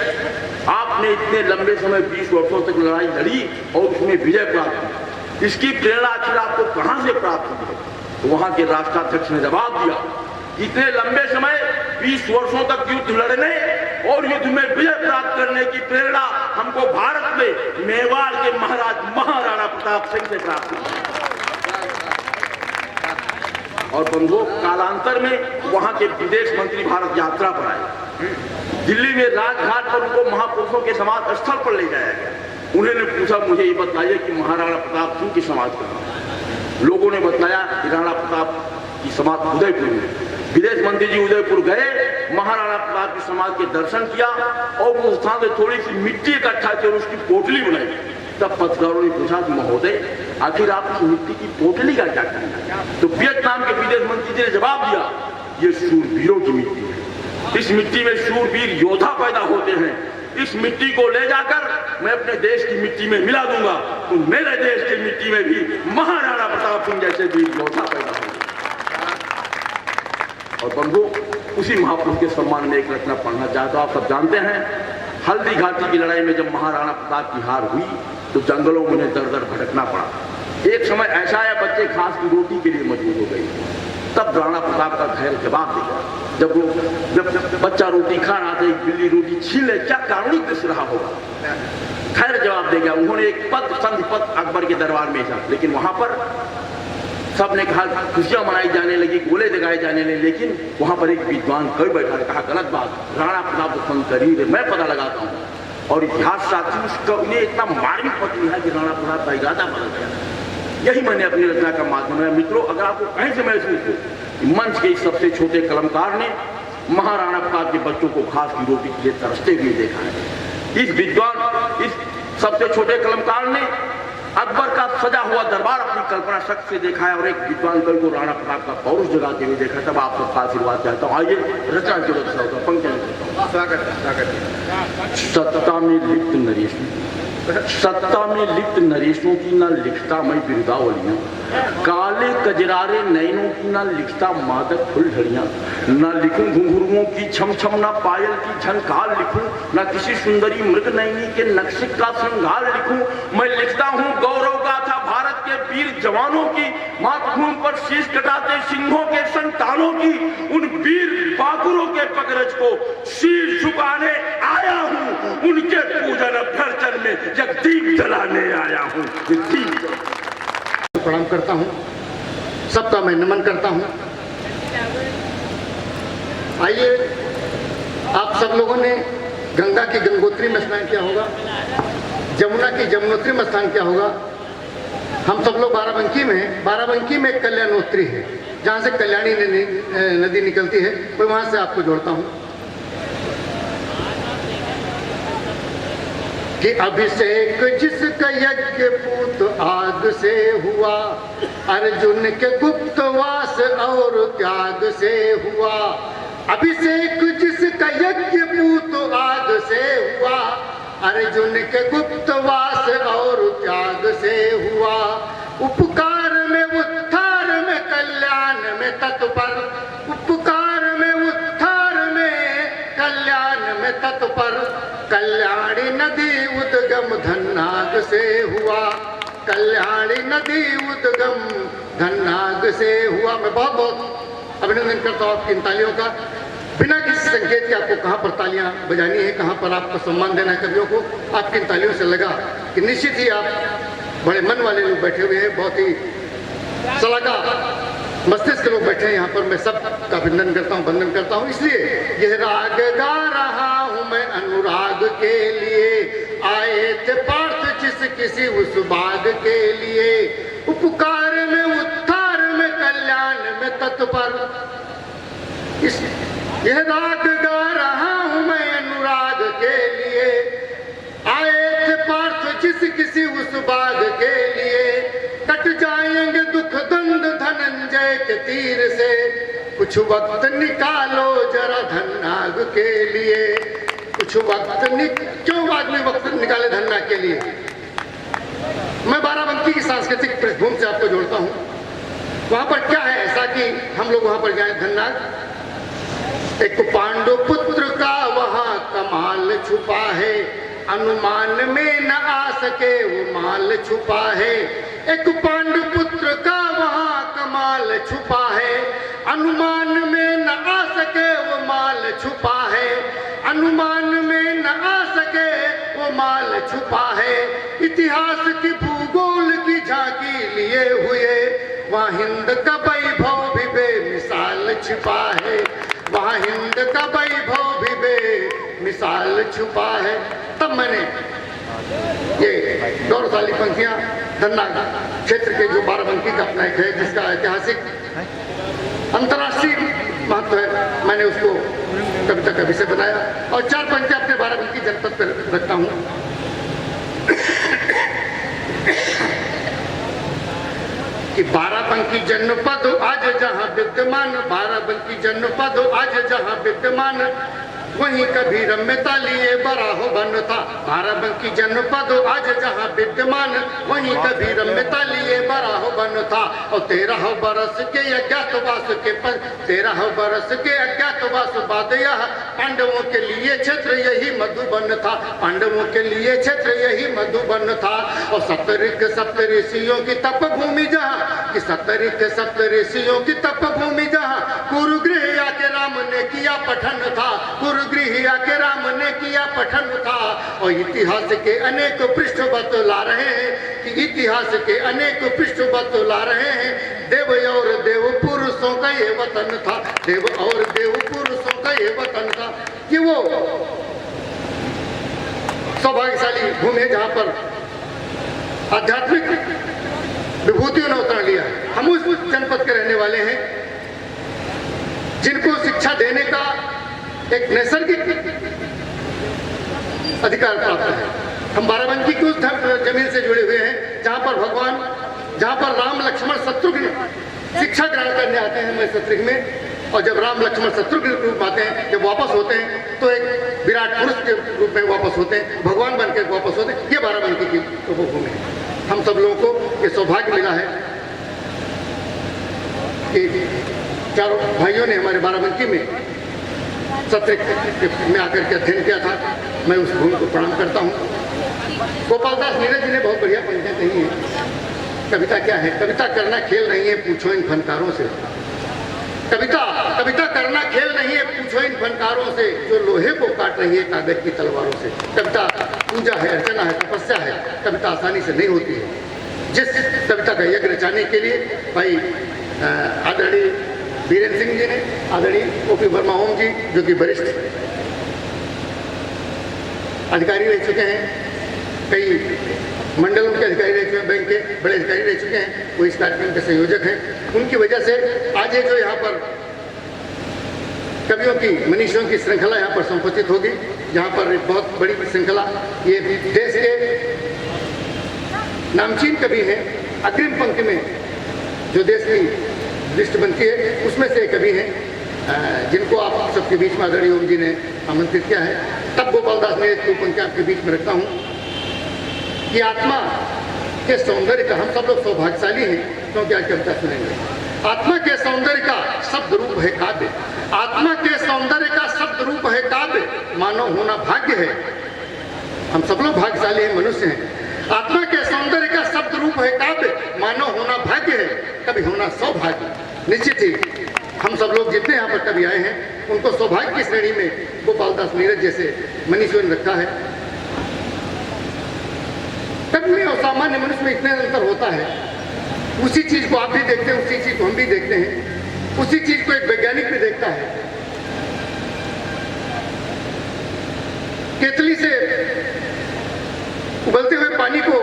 आपने इतने लंबे समय 20 वर्षों तक लड़ाई लड़ी और उसमें विजय प्राप्त की, इसकी प्रेरणा आखिर आपको कहां से प्राप्त हुई है? तो वहां के राष्ट्राध्यक्ष ने जवाब दिया, इतने लंबे समय 20 वर्षों तक युद्ध लड़ने और युद्ध में विजय प्राप्त करने की प्रेरणा हमको भारत में मेवाड़ के महाराज महाराणा प्रताप सिंह से प्राप्त हुई। और बंधु, कालांतर में वहां के विदेश मंत्री भारत यात्रा पर आए। दिल्ली में राजघाट पर उनको महापुरुषों के समाधि स्थल पर ले जाया गया। उन्होंने पूछा, मुझे ये बताइए कि महाराणा प्रताप सिंह की समाधि कहाँ है? लोगों ने बताया कि राणा प्रताप की समाधि उदयपुर में। विदेश मंत्री जी उदयपुर गए, महाराणा प्रताप की समाधि के दर्शन किया और उस स्थान से थोड़ी सी मिट्टी इकट्ठा की और उसकी पोटली बनाई। तब पत्रकारों ने पूछा कि महोदय आखिर आप इस मिट्टी की पोटली का क्या करना? तो वियतनाम के विदेश मंत्री जी ने जवाब दिया, ये शूरवीरों की मिट्टी है, इस मिट्टी में शूरवीर योद्धा पैदा होते हैं। इस मिट्टी को ले जाकर मैं अपने देश की मिट्टी में मिला दूंगा, तो मेरे देश की मिट्टी में भी महाराणा प्रताप सिंह जैसे वीर योद्धा पैदा होंगे। और बंधु, उसी महापुरुष के सम्मान में एक रचना पढ़ना चाहता हूं। आप सब जानते हैं, हल्दी घाटी की लड़ाई में जब महाराणा प्रताप की हार हुई तो जंगलों में उन्हें दर दर भटकना पड़ा। एक समय ऐसा आया, बच्चे घास की रोटी के लिए मजबूर हो गए। तब राणा प्रताप का धैर्य जवाब देगा। जब बच्चा रोटी खा रहा था, एक बिल्ली रोटी छीन ले, क्या कारुणिक दृश्य रहा होगा। खैर जवाब देगा। उन्होंने एक पद संधि पद अकबर के दरबार में भेजा, लेकिन वहां पर सबने कहा, खुशियां मनाई जाने लगी, गोले दगाए जाने लगे, लेकिन वहां पर एक विद्वान कवि बैठा, कहा गलत बात, राणा प्रताप तो संत करीब है, मैं पता लगाता हूँ। और इतिहास साथी उस कवि ने इतना मार्मिक पत्र लिखा कि राणा प्रताप का इरादा बदल गया। यही मैंने अपनी रचना का माध्यम है। मित्रों, अगर आपको कहीं से महसूस हो, मंच के इस सबसे छोटे कलमकार ने महाराणा प्रताप के बच्चों को घास की रोटी के लिए तरसते हुए देखा है। इस विद्वान, इस सबसे छोटे कलमकार ने अकबर का सजा हुआ दरबार अपनी कल्पना शक्ति से देखा है और एक विद्वान कवि को राणा प्रताप का पौरुष जगाते हुए देखा। तब आप सबका आशीर्वाद चाहता हूँ। आइए रचना की रचना होगा, पंक्तियां स्वागत स्वागत। सत्ता में लिप्त नरेशों, सत्ता में लिप्त नरेशों की न लिखता मैं बिरुदावलियां, काले कजरारे नयनों की न लिखता मादक फुलझड़ियां, न लिखूं घुंघरुओं की छम छम, न पायल की झनकार लिखूं, न किसी सुंदरी मृग नयनी के नक्शे का श्रृंगार लिखूं। मैं लिखता हूं गौरव गाथा भारत के वीर जवानों की, मातभूमि पर शीश कटाते सिंहों के संतानों की, उन वीर बाकुरों के पगरज को शीश झुकाने आया हूं, उनके पूजन अभ्यर्चन में जगदीप जलाने आया हूं। प्रणाम करता हूं, सबका मैं नमन करता हूं। आइए, आप सब लोगों ने गंगा की गंगोत्री में स्नान किया होगा, जमुना की जमुनोत्री में स्नान किया होगा। हम सब लोग बाराबंकी में एक कल्याणोत्री है, जहां से कल्याणी नदी निकलती है, मैं वहां से आपको जोड़ता हूं कि अभिषेक जिसका यज्ञ पूत आग से हुआ, अर्जुन के गुप्तवास और त्याग से हुआ। अभिषेक जिसका यज्ञ पूत आग से हुआ, अर्जुन के गुप्तवास और त्याग से हुआ। उपकार में उद्धार में कल्याण में तत्पर, उपकार में उद्धार में कल्याण में तत्पर, कल्याणी नदी उद्गम धन्नाग से हुआ, कल्याणी नदी उद्गम धन्नाग से हुआ। मैं बहुत बहुत अभिनंदन करता हूँ आपकी इन तालियों का। बिना किसी संकेत के आपको कहाँ पर तालियां बजानी है, कहाँ पर आपको सम्मान देना है कवियों को, आपकी इन तालियों से लगा कि निश्चित ही आप बड़े मन वाले लोग बैठे हुए हैं, बहुत ही सलाहकार मस्तिष्क के लोग बैठे हैं यहाँ पर। मैं सब का अभिनंदन करता हूँ, वंदन करता हूँ। इसलिए यह राग गा रहा हूँ मैं अनुराग के लिए, आए थे पार्थ जिस किसी उस बाग के लिए। उपकार में उद्धार में कल्याण में तत्पर, यह राग गा रहा हूँ मैं अनुराग के लिए, आए थे किसी उस बाग के लिए, कट जाएंगे दुख दंड धनंजय के तीर से, कुछ वक्त निकालो जरा धन्नाग के लिए, कुछ वक्त क्यों आदमी वक्त निकाले धन्ना के लिए। मैं बाराबंकी की सांस्कृतिक पृष्ठभूमि से आपको जोड़ता हूं। वहां पर क्या है ऐसा कि हम लोग वहां पर जाएं धन्नाग। एक पांडु पुत्र का वहां कमाल छुपा है, अनुमान में न आ सके वो माल छुपा है। एक पांडु पुत्र का वहां कमाल छुपा है, अनुमान में न आ सके वो माल छुपा है, अनुमान में न आ सके वो माल छुपा है। इतिहास की भूगोल की झांकी लिए हुए, वहाँ हिंद का वैभव भी बेमिसाल छिपा है, वहाँ हिंद का वैभव भी बेमिसाल छुपा है। तब मैंने ये गौरवशाली पंक्तियां धन्ना क्षेत्र के जो बाराबंकी का अपना एक है जिसका ऐतिहासिक अंतर्राष्ट्रीय महत्व है, मैंने उसको कविता का विषय बनाया और 4 पंक्तियां अपने बाराबंकी जनपद पर रखता हूं। कि बाराबंकी जनपद आज जहां विद्यमान, बाराबंकी जनपद आज जहां विद्यमान, वहीं कभी रम्यता लिए बड़ा हो बन था। बाराबंकी जनपद आज जहां विद्यमान, वहीं कभी रम्यता लिए बड़ा हो बन था। और 13 बरस के अज्ञातवास के 13 बरस के अज्ञातवास बाद यह पांडवों के लिए क्षेत्र यही मधुबन था, पांडवों के लिए क्षेत्र यही मधुबन था। और सप्तऋषियों की तप भूमि जहाँ, कि सप्तऋषियों की तप भूमि जहाँ, कुरुगृह आके राम ने किया पठन था, गुरुगृह आके राम ने किया पठन था। और इतिहास के अनेक पृष्ठ बतला रहे हैं, कि इतिहास के अनेक पृष्ठ बतला रहे हैं, देव और देव पुरुषों का ये वतन था, देव और देव पुरुषों का ये वतन था। कि वो सौभाग्यशाली भूमि है जहां पर आध्यात्मिक विभूतियों ने उतार लिया है। हम उस जनपद के रहने वाले हैं जिनको शिक्षा देने का एक नैसर्गिक अधिकार प्राप्त है। हम बाराबंकी की उस जमीन से जुड़े हुए हैं जहां पर भगवान, जहां पर राम लक्ष्मण शत्रुघ्न शिक्षा ग्रहण करने आते हैं मैं शत्रुघ्न में, और जब राम लक्ष्मण शत्रुघ्न के रूप में आते हैं, जब वापस होते हैं तो एक विराट पुरुष के रूप में वापस होते हैं, भगवान बन के वापस होते हैं। ये बाराबंकी की भूमि है। हम सब लोगों को ये सौभाग्य मिला है कि चारों भाइयों ने हमारे बाराबंकी में सत्र में आकर के अध्ययन किया था। मैं उस भूमि को प्रणाम करता हूँ। गोपालदास नीरज जी ने बहुत बढ़िया पंक्तियां कही हैं। कविता क्या है? कविता करना खेल नहीं है, पूछो इन फनकारों से। कविता करना खेल नहीं है, पूछो इन फनकारों से, जो लोहे को काट रही है कागज की तलवारों से। कविता पूजा है, अर्चना है, तपस्या है। कविता आसानी से नहीं होती है। जिस कविता का यज्ञ रचाने के लिए भाई आदरणीय बीरेन्द्र सिंह जी ने, आदरणीय ओपी वर्मा ओम जी जो कि वरिष्ठ अधिकारी रह चुके हैं, कई मंडलों के अधिकारी रह चुके हैं, बैंक के बड़े अधिकारी रह चुके हैं, वो इस कार्यक्रम के संयोजक हैं। उनकी वजह से आज ये जो यहाँ पर कवियों की, मनीषियों की श्रृंखला यहाँ पर संपत्तित होगी, जहाँ पर एक बहुत बड़ी श्रृंखला, ये देश के नामचीन कवि हैं, अग्रिम पंक्ति में जो देश की लिस्ट बनती है उसमें से कवि हैं जिनको आप सबके बीच में आदरणीय ओम जी ने आमंत्रित किया है। तब गोपालदास ने एक पंक्तियां आपके बीच में रखता हूँ कि आत्मा के सौंदर्य का, हम सब लोग सौभाग्यशाली हैं क्योंकि आज कविता सुनेंगे। आत्मा के सौंदर्य का शब्द रूप है काव्य, आत्मा के सौंदर्य का शब्द रूप है काव्य, मानव होना भाग्य है। हम सब लोग भाग्यशाली हैं, मनुष्य हैं। आत्मा के सौंदर्य का शब्द रूप है काव्य, मानव होना भाग्य है, कभी होना सौभाग्य। निश्चित ही हम सब लोग जितने यहाँ पर कभी आए हैं उनको सौभाग्य की श्रेणी में गोपालदास नीरज जैसे मनीषियों ने रखा है। कवि में और सामान्य मनुष्य में इतने अंतर होता है। उसी चीज को आप भी देखते हैं, उसी चीज को हम भी देखते हैं, उसी चीज को एक वैज्ञानिक भी देखता है। केतली से उबलते हुए पानी को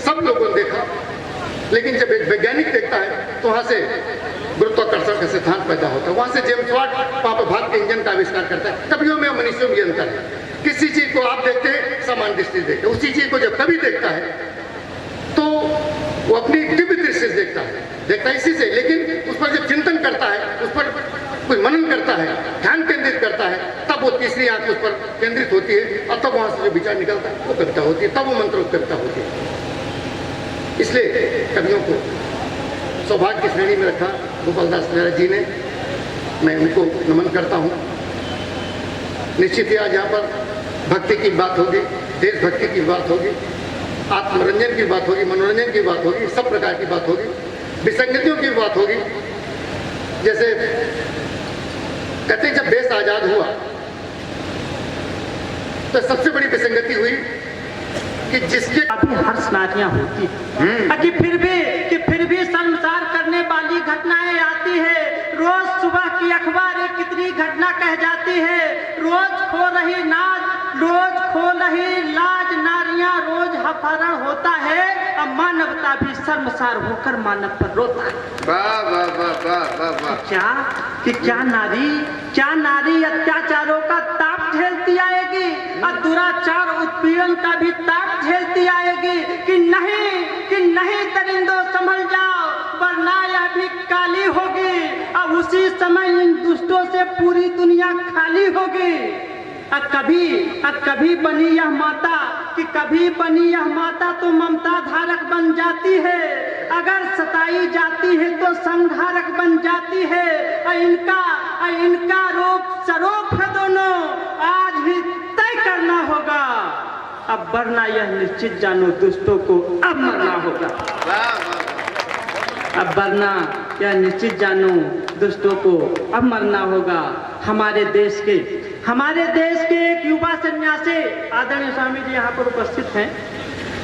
सब लोगों ने देखा, लेकिन जब एक वैज्ञानिक देखता है तो वहां से गुरुत्वाकर्षण का सिद्धांत पैदा होता है। वहां से जेम्स वाट वहां पर भाग के इंजन का आविष्कार करता है। कवियों में और मनुष्यों में अंतर है। किसी चीज को आप देखते हैं, समान दृष्टि देखते हैं, उसी चीज को जब कवि देखता है तो वो अपनी दिव्य दृष्टि से देखता है इसी से, लेकिन उस पर जब चिंतन करता है, उस पर कोई मनन करता है, ध्यान केंद्रित करता है, तब वो तीसरी आंख उस पर केंद्रित होती है और तब वहां से जो विचार निकलता है वो कविता होती है, तब वो मंत्र कविता होती है। इसलिए कवियों को सौभाग्य की श्रेणी में रखा गोपालदास महाराज जी ने, मैं उनको नमन करता हूँ। निश्चित ही आज यहाँ पर भक्ति की बात होगी, देशभक्ति की बात होगी, आत्मरंजन की बात होगी, मनोरंजन की बात होगी, सब प्रकार की बात होगी, विसंगतियों की बात होगी। जैसे कहते हैं जब देश आजाद हुआ तो सबसे बड़ी विसंगति हुई कि जिसके काफी हर्ष नारियां होती कि फिर भी शर्मसार करने वाली घटनाएं आती है। रोज सुबह की अखबारें कितनी घटना कह जाती है, रोज खो रही नाज, रोज खो रही लाज नारियां, रोज अपहरण होता है, अब मानवता भी शर्मसार होकर मानव पर रोता है। वाह वाह वाह वाह वाह वाह। क्या नारी अत्याचारों का ताप झेलती आएगी और दुराचार उत्पीड़न का भी ताप झेलती आएगी कि नहीं दरिंदों संभल जाओ वरना यह भी काली होगी। अब उसी समय इन दुष्टों से पूरी दुनिया खाली होगी। कभी बनी यह माता कभी बनी यह माता तो ममता धारक बन जाती है, अगर सताई जाती है तो संहारक बन जाती है। इनका रोग सरोप है दोनों, आज ही तय करना होगा, अब वरना यह निश्चित जानो दुष्टों को अब मरना होगा। अब वरना यह निश्चित जानो दुष्टों को अब मरना होगा। हमारे देश के एक युवा सन्यासी, आदरणीय स्वामी जी यहाँ पर उपस्थित हैं,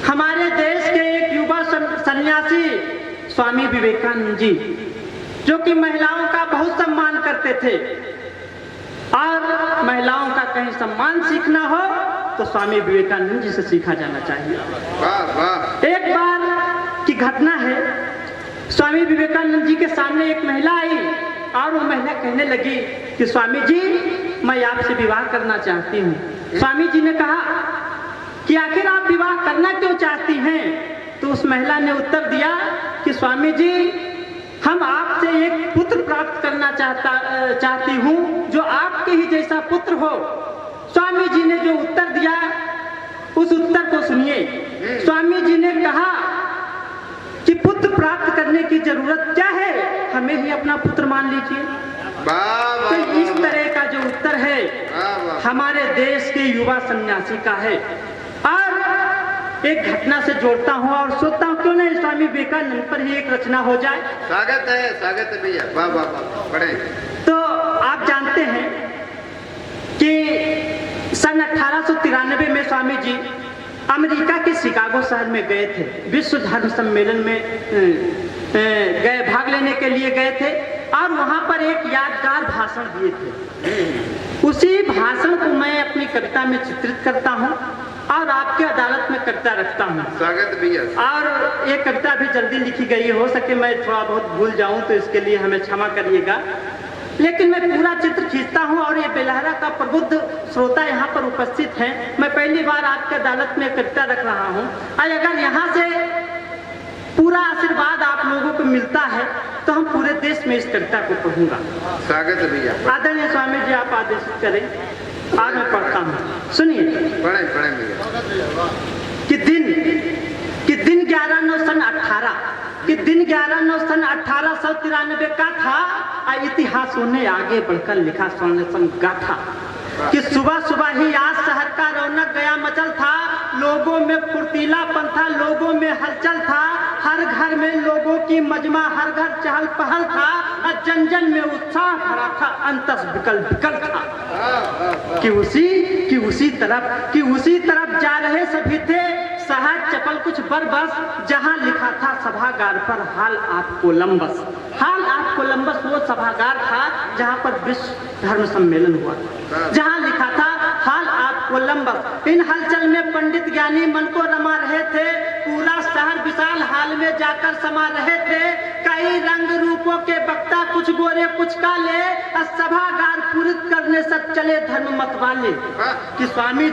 हमारे देश के एक युवा सन्यासी स्वामी विवेकानंद जी, जो कि महिलाओं का बहुत सम्मान करते थे और महिलाओं का कहीं सम्मान सीखना हो तो स्वामी विवेकानंद जी से सीखा जाना चाहिए। एक बार की घटना है, स्वामी विवेकानंद जी के सामने एक महिला आई और वो महिला कहने लगी कि स्वामी जी मैं आपसे विवाह करना चाहती हूँ। स्वामी जी ने कहा कि आखिर आप विवाह करना क्यों चाहती हैं? तो उस महिला ने उत्तर दिया कि स्वामी जी हम आपसे एक पुत्र प्राप्त करना चाहती हूँ जो आपके ही जैसा पुत्र हो। स्वामी जी ने जो उत्तर दिया उस उत्तर को सुनिए। स्वामी जी ने कहा कि पुत्र प्राप्त करने की जरूरत क्या है, हमें ही अपना पुत्र मान लीजिए। तो इस तरह का जो उत्तर है हमारे देश के युवा सन्यासी का है। और एक घटना से जोड़ता हूँ और सोचता हूँ क्यों नहीं स्वामी विवेकानंद पर ही एक रचना हो जाए। स्वागत है भैया, वाह वाह वाह, बड़े। तो आप जानते हैं कि सन 1893 में स्वामी जी अमेरिका के शिकागो शहर में गए थे, विश्व धर्म सम्मेलन में भाग लेने के लिए गए थे और वहां पर एक यादगार भाषण दिए थे। उसी भाषण को मैं अपनी कविता में चित्रित करता हूं और आपके अदालत में कविता रखता हूं। स्वागत भैया। और ये कविता भी जल्दी लिखी गई, हो सके मैं थोड़ा बहुत भूल जाऊं तो इसके लिए हमें क्षमा करिएगा, लेकिन मैं पूरा चित्र खींचता हूं और ये बेलहरा का प्रबुद्ध श्रोता यहाँ पर उपस्थित हैं। मैं पहली बार आपके अदालत में कविता रख रहा हूं और अगर यहाँ से पूरा आशीर्वाद आप लोगों को मिलता है तो हम पूरे देश में इस कविता को पढ़ूंगा। स्वागत है भैया। आदरणीय स्वामी जी आप आदेशित करें, आज मैं पढ़ता हूँ, सुनिए। पढ़े भैया। कि दिन 11/9 सन 1893 का था और इतिहासों ने आगे बढ़कर लिखा स्वर्ण गाथा कि सुबह सुबह ही आज शहर का रौनक गया मचल था, लोगों में फुर्तीलापन था, लोगों में हलचल था, हर घर में लोगों की मजमा, हर घर चहल पहल था और जन जन में उत्साह भरा था, अंतस विकल था कि उसी तरफ जा रहे सभी थे, सहज चपल कुछ बरबस, जहां लिखा था सभागार पर हाल आप कोलंबस। हाल आप कोलंबस वो सभागार था जहां पर विश्व धर्म सम्मेलन हुआ, जहां लिखा था हाल आप कोलंबस। इन हलचल में पंडित ज्ञानी मन को रमा रहे थे, पूरा शहर विशाल हाल में जाकर समा रहे थे, कई रंग रूपों के वक्ता कुछ गोरे कुछ काले, सभागार पूरित करने सब चले धर्म मत वाले कि स्वामी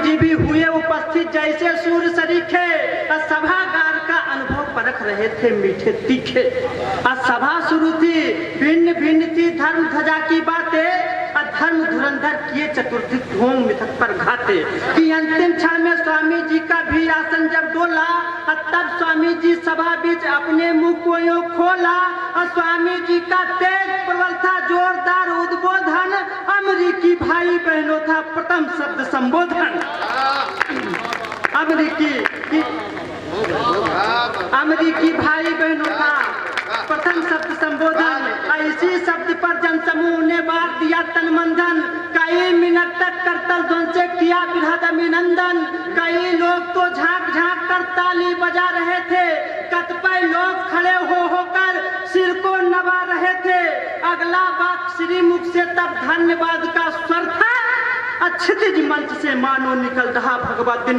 जी भी हुए उपस्थित जैसे सूर्य सरीखे। सभागार का अनुभव परख रहे थे मीठे तीखे। सभा शुरू थी, भिन्न भिन्न थी धर्म ध्वजा की बातें। धर्म धुरंधर किए चतुर्दिक ढोंग मिथक पर घाते कि अंतिम क्षण में स्वामी जी का भी आसन जब डोला, तब स्वामी जी सभा बीच अपने मुंह को यूं खोला। स्वामी जी का तेज प्रबल था जोरदार उद्बोधन, अमेरिकी भाई बहनों था प्रथम शब्द संबोधन। अमेरिकी भाई बहनों का प्रथम शब्द संबोधन। इसी शब्द पर जनसमूह ने बार दिया तन मंधन। कई मिनट तक करतल ध्वनि से किया बृहद अभिनंदन। कई लोग तो झांक झांक कर ताली बजा रहे थे, कतिपय लोग खड़े होकर सिर को नवा रहे थे। अगला बात श्रीमुख से तब धन्यवाद का स्वर था। क्षितिज मंच से मानो निकल रहा भगवत दिन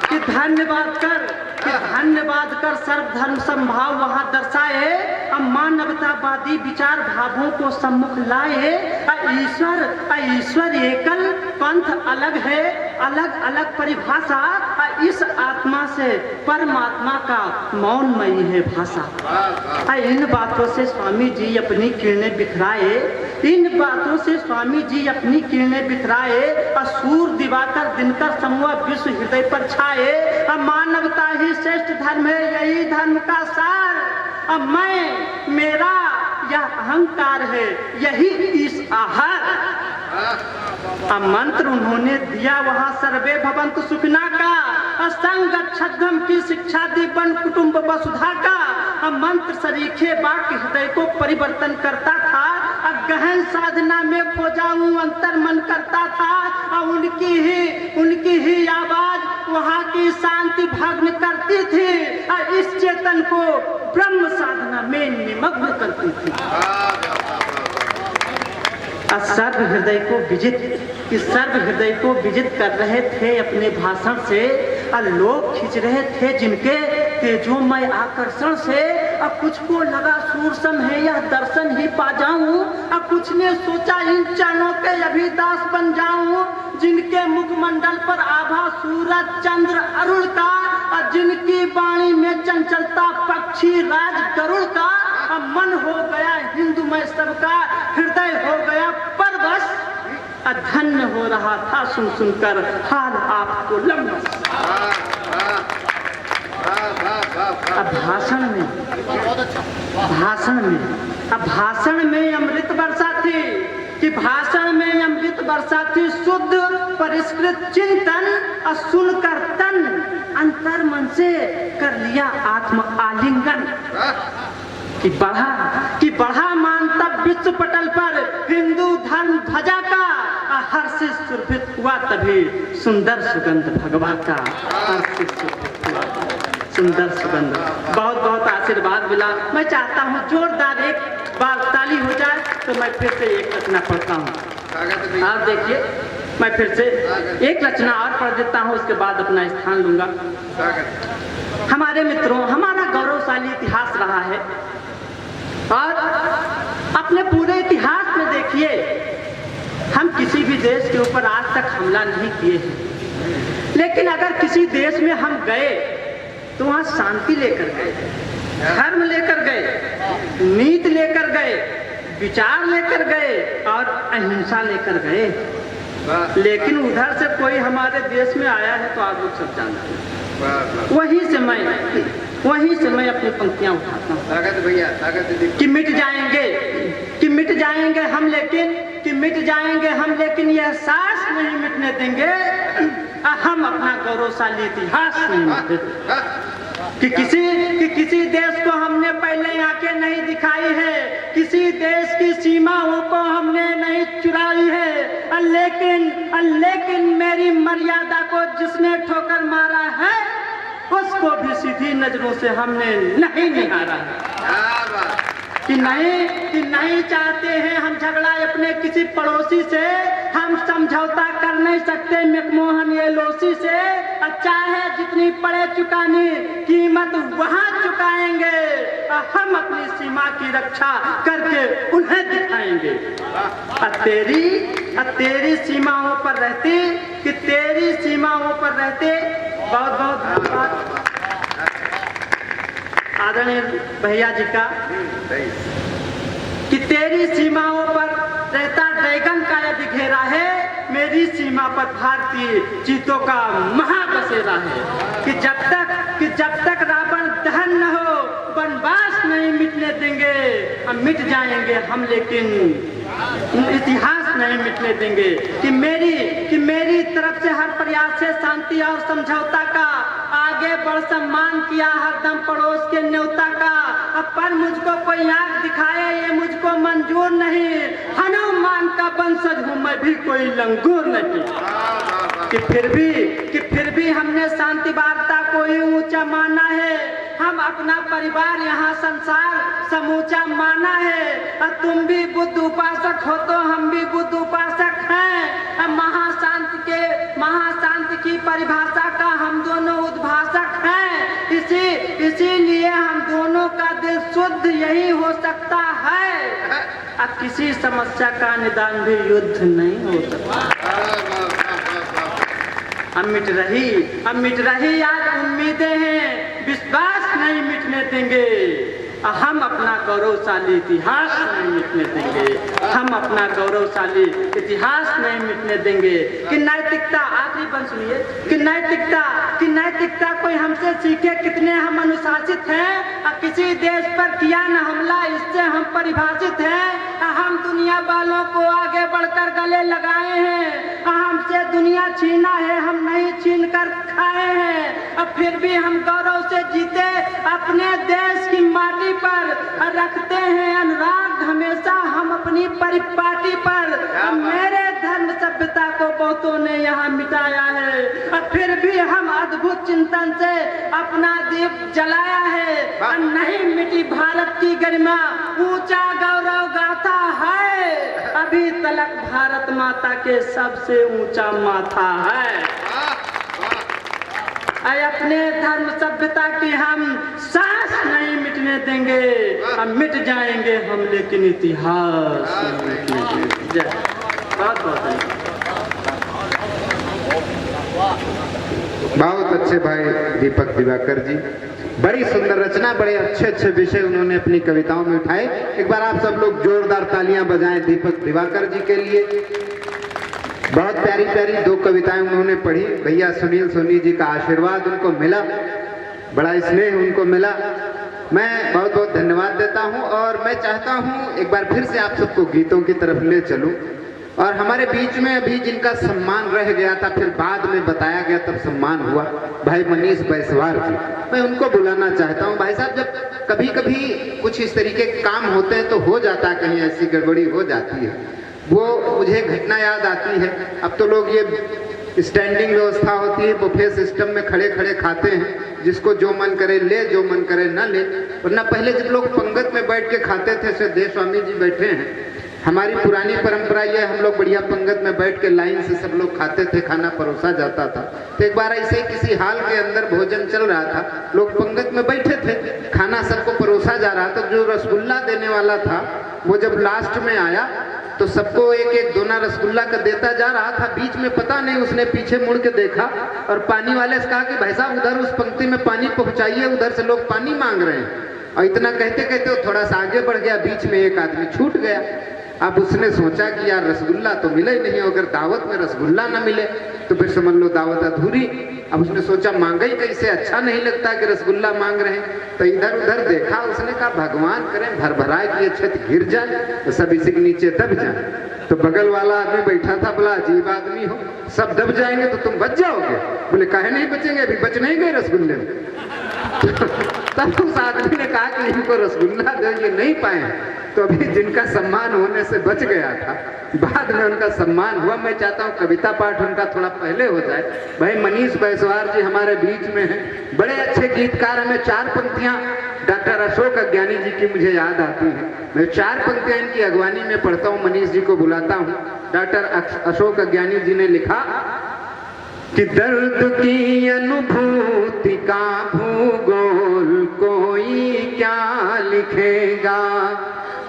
कि धन्यवाद कर सर्वधर्म संभाव वहां दर्शाए। अब मानवतावादी विचार भावों को सम्मुख लाए। ईश्वर एकल पंथ अलग है, अलग अलग परिभाषा। इस आत्मा से परमात्मा का मौनमयी है भाषा। इन बातों से स्वामी जी अपनी किरणें बिखराए। सूर्य दिवाकर दिनकर समूह विश्व हृदय पर छाए। मानवता ही श्रेष्ठ धर्म है, यही धर्म का सार। मैं मेरा यह अहंकार है, यही इस आहार। मंत्र उन्होंने दिया वहां सर्वे भवन्तु सुखिना का। संगत छद्म की शिक्षा दी बन कुटुंब वसुधा का। मंत्र सरीखे वाक्य हृदय को परिवर्तन करता था। गहन साधना में खो जाऊं अंतर मन करता था। उनकी ही आवाज वहाँ की शांति भग्न करती थी। इस चेतन को ब्रह्म साधना में निमग्न करती थी। सर्व हृदय को विजित कर रहे थे अपने भाषण से। लोग खींच रहे थे जिनके तेजोमय आकर्षण से। कुछ को लगा सूरसम है यह दर्शन ही पा जाऊं। कुछ ने सोचा इन चरणों के अभिदास बन जाऊं। जिनके मुखमंडल पर आभा सूरज चंद्र अरुण का। जिनकी वाणी में चंचलता पक्षी राज गरुड़ का। मन हो गया हिंदुमय सबका, हृदय हो गया परवश। धन्य हो रहा था सुन सुनकर हाल आपको लम्बस। भाषण में अमृत वर्षा थी कि भाषण में अमृत वर्षा थी। शुद्ध परिष्कृत चिंतन सुनकर तन अंतर मन से कर लिया आत्म आलिंगन। कि बढ़ा मानतब विश्व पटल पर हिंदू धर्म ध्वजा का। हर्षित सुरभित हुआ तभी सुंदर सुगंध भगवान का। सुंदर सुगंध, बहुत बहुत आशीर्वाद मिला। मैं चाहता हूँ जोरदार एक बार ताली हो जाए तो मैं फिर से एक रचना पढ़ता हूँ। आप देखिए, मैं फिर से एक रचना और पढ़ देता हूँ, उसके बाद अपना स्थान लूंगा। हमारे मित्रों, हमारा गौरवशाली इतिहास रहा है और अपने पूरे इतिहास में देखिए हम किसी भी देश के ऊपर आज तक हमला नहीं किए हैं। लेकिन अगर किसी देश में हम गए तो वहाँ शांति लेकर गए, धर्म लेकर गए, नीति लेकर गए, विचार लेकर गए और अहिंसा लेकर गए। लेकिन उधर से कोई हमारे देश में आया है तो आप लोग सब जानते हैं। वहीं से मैं अपनी पंक्तियां उठाता हूँ कि मिट जाएंगे हम, लेकिन यह सांस नहीं मिटने देंगे। हम अपना गौरवशाली इतिहास नहीं मिटने देंगे। कि किसी देश को हमने पहले आंखें नहीं दिखाई है, किसी देश की सीमाओं को हमने नहीं चुराई है। लेकिन मेरी मर्यादा को जिसने ठोकर मारा है उसको भी सीधी नजरों से हमने नहीं निहारा है। कि नहीं चाहते हैं हम झगड़ा अपने किसी पड़ोसी से, हम समझौता कर नहीं सकते मैकमोहन ये लोसी से। अच्छा है जितनी पड़े चुकानी कीमत वहाँ चुकाएंगे, हम अपनी सीमा की रक्षा करके उन्हें दिखाएंगे। तेरी सीमाओं पर रहते, कि तेरी सीमाओं पर रहते। बहुत बहुत धन्यवाद आदरणीय भैया जी का, कि तेरी सीमाओं पर रहता ड्रैगन का यदि घेरा है, मेरी सीमा पर भारतीय चीतों का महाबसेरा है। कि जब तक रावण दहन न हो वनवास नहीं मिटने देंगे, हम मिट जाएंगे हम लेकिन इतिहास नहीं मिटने देंगे। कि मेरी तरफ से हर प्रयास से शांति और समझौता का आगे बढ़ सम्मान किया हरदम पड़ोस के न्योता का। अब पर मुझको कोई आंख दिखाए ये मुझको मंजूर नहीं, हनुमान का वंशज हूँ मैं भी कोई लंगूर नहीं। कि फिर भी हमने शांति वार्ता को ही ऊंचा माना है, हम अपना परिवार यहाँ संसार समूचा माना है। और तुम भी बुद्ध उपासक हो तो हम भी बुद्ध उपासक हैं। महाशांति की परिभाषा का हम दोनों उद्भाषक हैं। इसीलिए हम दोनों का दिल शुद्ध यही हो सकता है। अब किसी समस्या का निदान भी युद्ध नहीं हो सकता। अब मिट रही आज उम्मीदें हैं, विश्वास नहीं मिटने देंगे। हम अपना गौरवशाली इतिहास नहीं मिटने देंगे, हम अपना गौरवशाली इतिहास नहीं मिटने देंगे। कि नैतिकता, आखिरी बंद सुनिए, कि नैतिकता कोई हमसे सीखे कितने हम अनुशासित हैं। किसी देश पर किया न हमला इससे हम परिभाषित हैं। हम दुनिया वालों को आगे बढ़कर गले लगाए हैं, हमसे दुनिया छीना है हम नहीं छीन कर खाए हैं। अब फिर भी हम गौरव से जीते अपने देश की माटी पर, रखते हैं अनुराग हमेशा हम अपनी परिपाटी पर। मेरे धर्म सभ्यता को बहुतों ने यहाँ मिटाया है, अब फिर भी हम अद्भुत चिंतन से अपना दीप जलाया है। नहीं मिटी भारत की गरिमा, ऊंचा गौरव गाथा है, अभी तलक भारत माता के सबसे ऊंचा माथा है। अपने धर्म सभ्यता की हम सांस नहीं मिटने देंगे, हम मिट जाएंगे हम लेकिन इतिहास नहीं मिटने देंगे। बहुत बहुत अच्छे भाई दीपक दिवाकर जी, बड़ी सुंदर रचना, बड़े अच्छे विषय उन्होंने अपनी कविताओं में उठाए। एक बार आप सब लोग जोरदार तालियां बजाएं दीपक दिवाकर जी के लिए। बहुत प्यारी प्यारी दो कविताएं उन्होंने पढ़ी। भैया सुनील सोनी जी का आशीर्वाद उनको मिला, बड़ा स्नेह उनको मिला। मैं बहुत बहुत धन्यवाद देता हूं और मैं चाहता हूं एक बार फिर से आप सबको गीतों की तरफ ले चलूं। और हमारे बीच में अभी जिनका सम्मान रह गया था, फिर बाद में बताया गया तब सम्मान हुआ, भाई मनीष बैसवार जी, मैं उनको बुलाना चाहता हूं। भाई साहब, जब कभी कभी कुछ इस तरीके के काम होते हैं तो हो जाता है, कहीं ऐसी गड़बड़ी हो जाती है, वो मुझे घटना याद आती है। अब तो लोग ये स्टैंडिंग व्यवस्था होती है, बुफे सिस्टम में खड़े खड़े खाते हैं, जिसको जो मन करे ले, जो मन करे ना ले। वरना पहले जब लोग पंगत में बैठ के खाते थे, श्रद्धेय स्वामी जी बैठे हैं, हमारी पुरानी परंपरा ये, हम लोग बढ़िया पंगत में बैठ के लाइन से सब लोग खाते थे, खाना परोसा जाता था। तो एक बार ऐसे ही किसी हाल के अंदर भोजन चल रहा था, लोग पंगत में बैठे थे, खाना सबको परोसा जा रहा था। जो रसगुल्ला देने वाला था वो जब लास्ट में आया तो सबको एक एक दोना रसगुल्ला का देता जा रहा था। बीच में पता नहीं उसने पीछे मुड़ के देखा और पानी वाले से कहा कि भाई साहब उधर उस पंक्ति में पानी पहुंचाइए, उधर से लोग पानी मांग रहे हैं। और इतना कहते कहते वो थोड़ा सा आगे बढ़ गया, बीच में एक आदमी छूट गया। अब उसने सोचा कि यार रसगुल्ला तो मिले ही नहीं, अगर दावत में रसगुल्ला ना मिले तो फिर समझ लो दावत अधूरी। अब उसने सोचा मांगा ही कैसे, अच्छा नहीं लगता कि रसगुल्ला मांग रहे हैं। तो इधर उधर देखा, उसने कहा भगवान करें भरभराए कि ये छत गिर जाए तो सब इसी के नीचे दब जाए। तो बगल वाला आदमी बैठा था, बोला अजीब आदमी हो, सब दब जाएंगे तो तुम बच जाओगे? बोले काहे नहीं बचेंगे, अभी बच नहीं गए रसगुल्ले में। तब उस आदमी ने कहा कि इनको रसगुल्ला दे, ये नहीं पाए। तो तो अभी जिनका सम्मान होने से बच गया था, बाद में उनका सम्मान हुआ। मैं चाहता हूँ कविता पाठ उनका थोड़ा पहले हो जाए। भाई मनीष बैसवार जी हमारे बीच में हैं, बड़े अच्छे गीतकार। हमें 4 पंक्तियां डॉक्टर अशोक अज्ञानी जी की मुझे याद आती हैं। मैं 4 पंक्तियां इनकी अगवानी में पढ़ता हूँ, मनीष जी को बुलाता हूँ। डॉक्टर अशोक अज्ञानी जी ने लिखा कि दर्द की अनुभूति का भूगोल कोई क्या लिखेगा,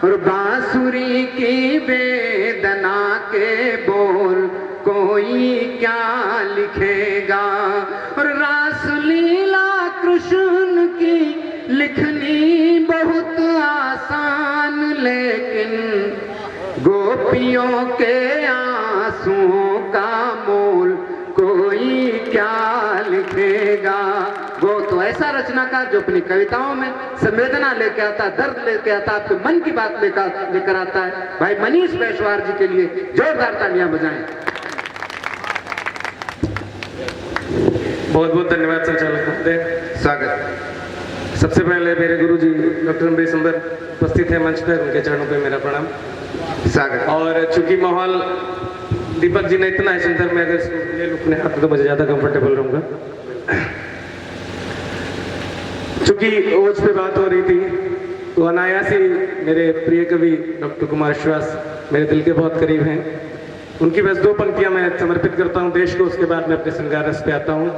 और बांसुरी की वेदना के बोल कोई क्या लिखेगा, और रासलीला कृष्ण की लिखनी बहुत आसान, लेकिन गोपियों के आंसुओं का मोल कोई क्या लिखेगा। वो तो ऐसा रचनाकार जो अपनी कविताओं में संवेदना लेके आता, दर्द लेके आता, आपके मन की बात लेकर आता है। भाई मनीष बैसवार जी के लिए जोरदार तालियां बजाएं। बहुत बहुत धन्यवाद संचालक महोदय। स्वागत। सबसे पहले मेरे गुरुजी डॉक्टर अमरीश सुंदर उपस्थित है मंच पर, उनके चरणों पे मेरा प्रणाम। स्वागत। और चूंकि माहौल दीपक जी ने इतना है सुंदर, मैं अगर ले लूं अपने हाथ में तो मुझे ज्यादा कंफर्टेबल रहूंगा। चूंकि ओज पे बात हो रही थी तो अनायास ही मेरे प्रिय कवि डॉक्टर कुमार विश्वास मेरे दिल के बहुत करीब हैं। उनकी बस 2 पंक्तियां मैं समर्पित करता हूं देश को, उसके बाद मैं अपने श्रृंगार रस पे आता हूं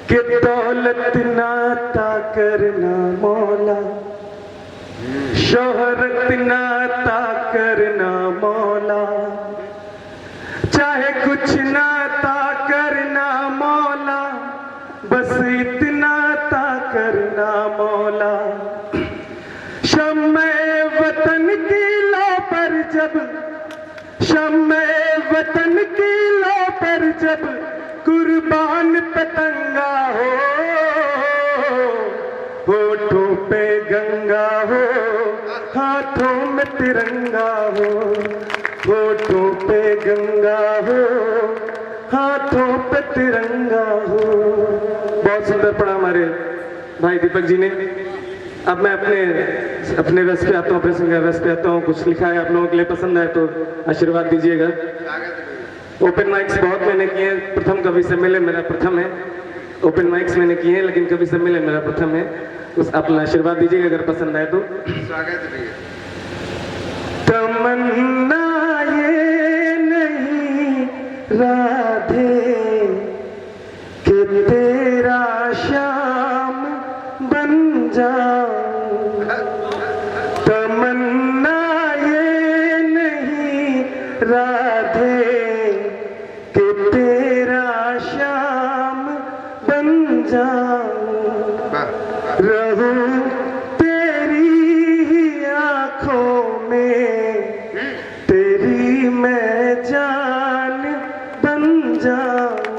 कि दौलत नाता करना मौला, शोहरत नाता करना मौला, चाहे कुछ नाता करना मौला, बस इतना ता करना मौला। शम्मे वतन की लो पर जब, शम्मे वतन की लो पर जब कुर्बान पतंगा हो, होठों पे गंगा हो, हाथों में तिरंगा हो, होठों पे गंगा हो, हाथों पे तिरंगा हो। बहुत सुंदर पढ़ा हमारे भाई दीपक जी ने। अब मैं अपने रस पे आता हूँ, अपने श्रृंगार रस पे आता हूँ। कुछ लिखा है आप लोगों के लिए, पसंद आए तो आशीर्वाद दीजिएगा। ओपन माइक्स बहुत मैंने किए हैं, प्रथम कवि सम्मेलन मेरा प्रथम है। ओपन माइक्स मैंने किए हैं लेकिन कवि सम्मेलन मेरा प्रथम है। उस अपना आशीर्वाद दीजिएगा अगर पसंद आए तो। स्वागत भैया। तमन्ना ये नहीं राधे कि तेरा श्याम बन जाऊं, तमन्ना ये नहीं राधे कि तेरा श्याम बन जाऊं, रहूं तेरी ही आंखों में, तेरी मैं जान बन जाऊं,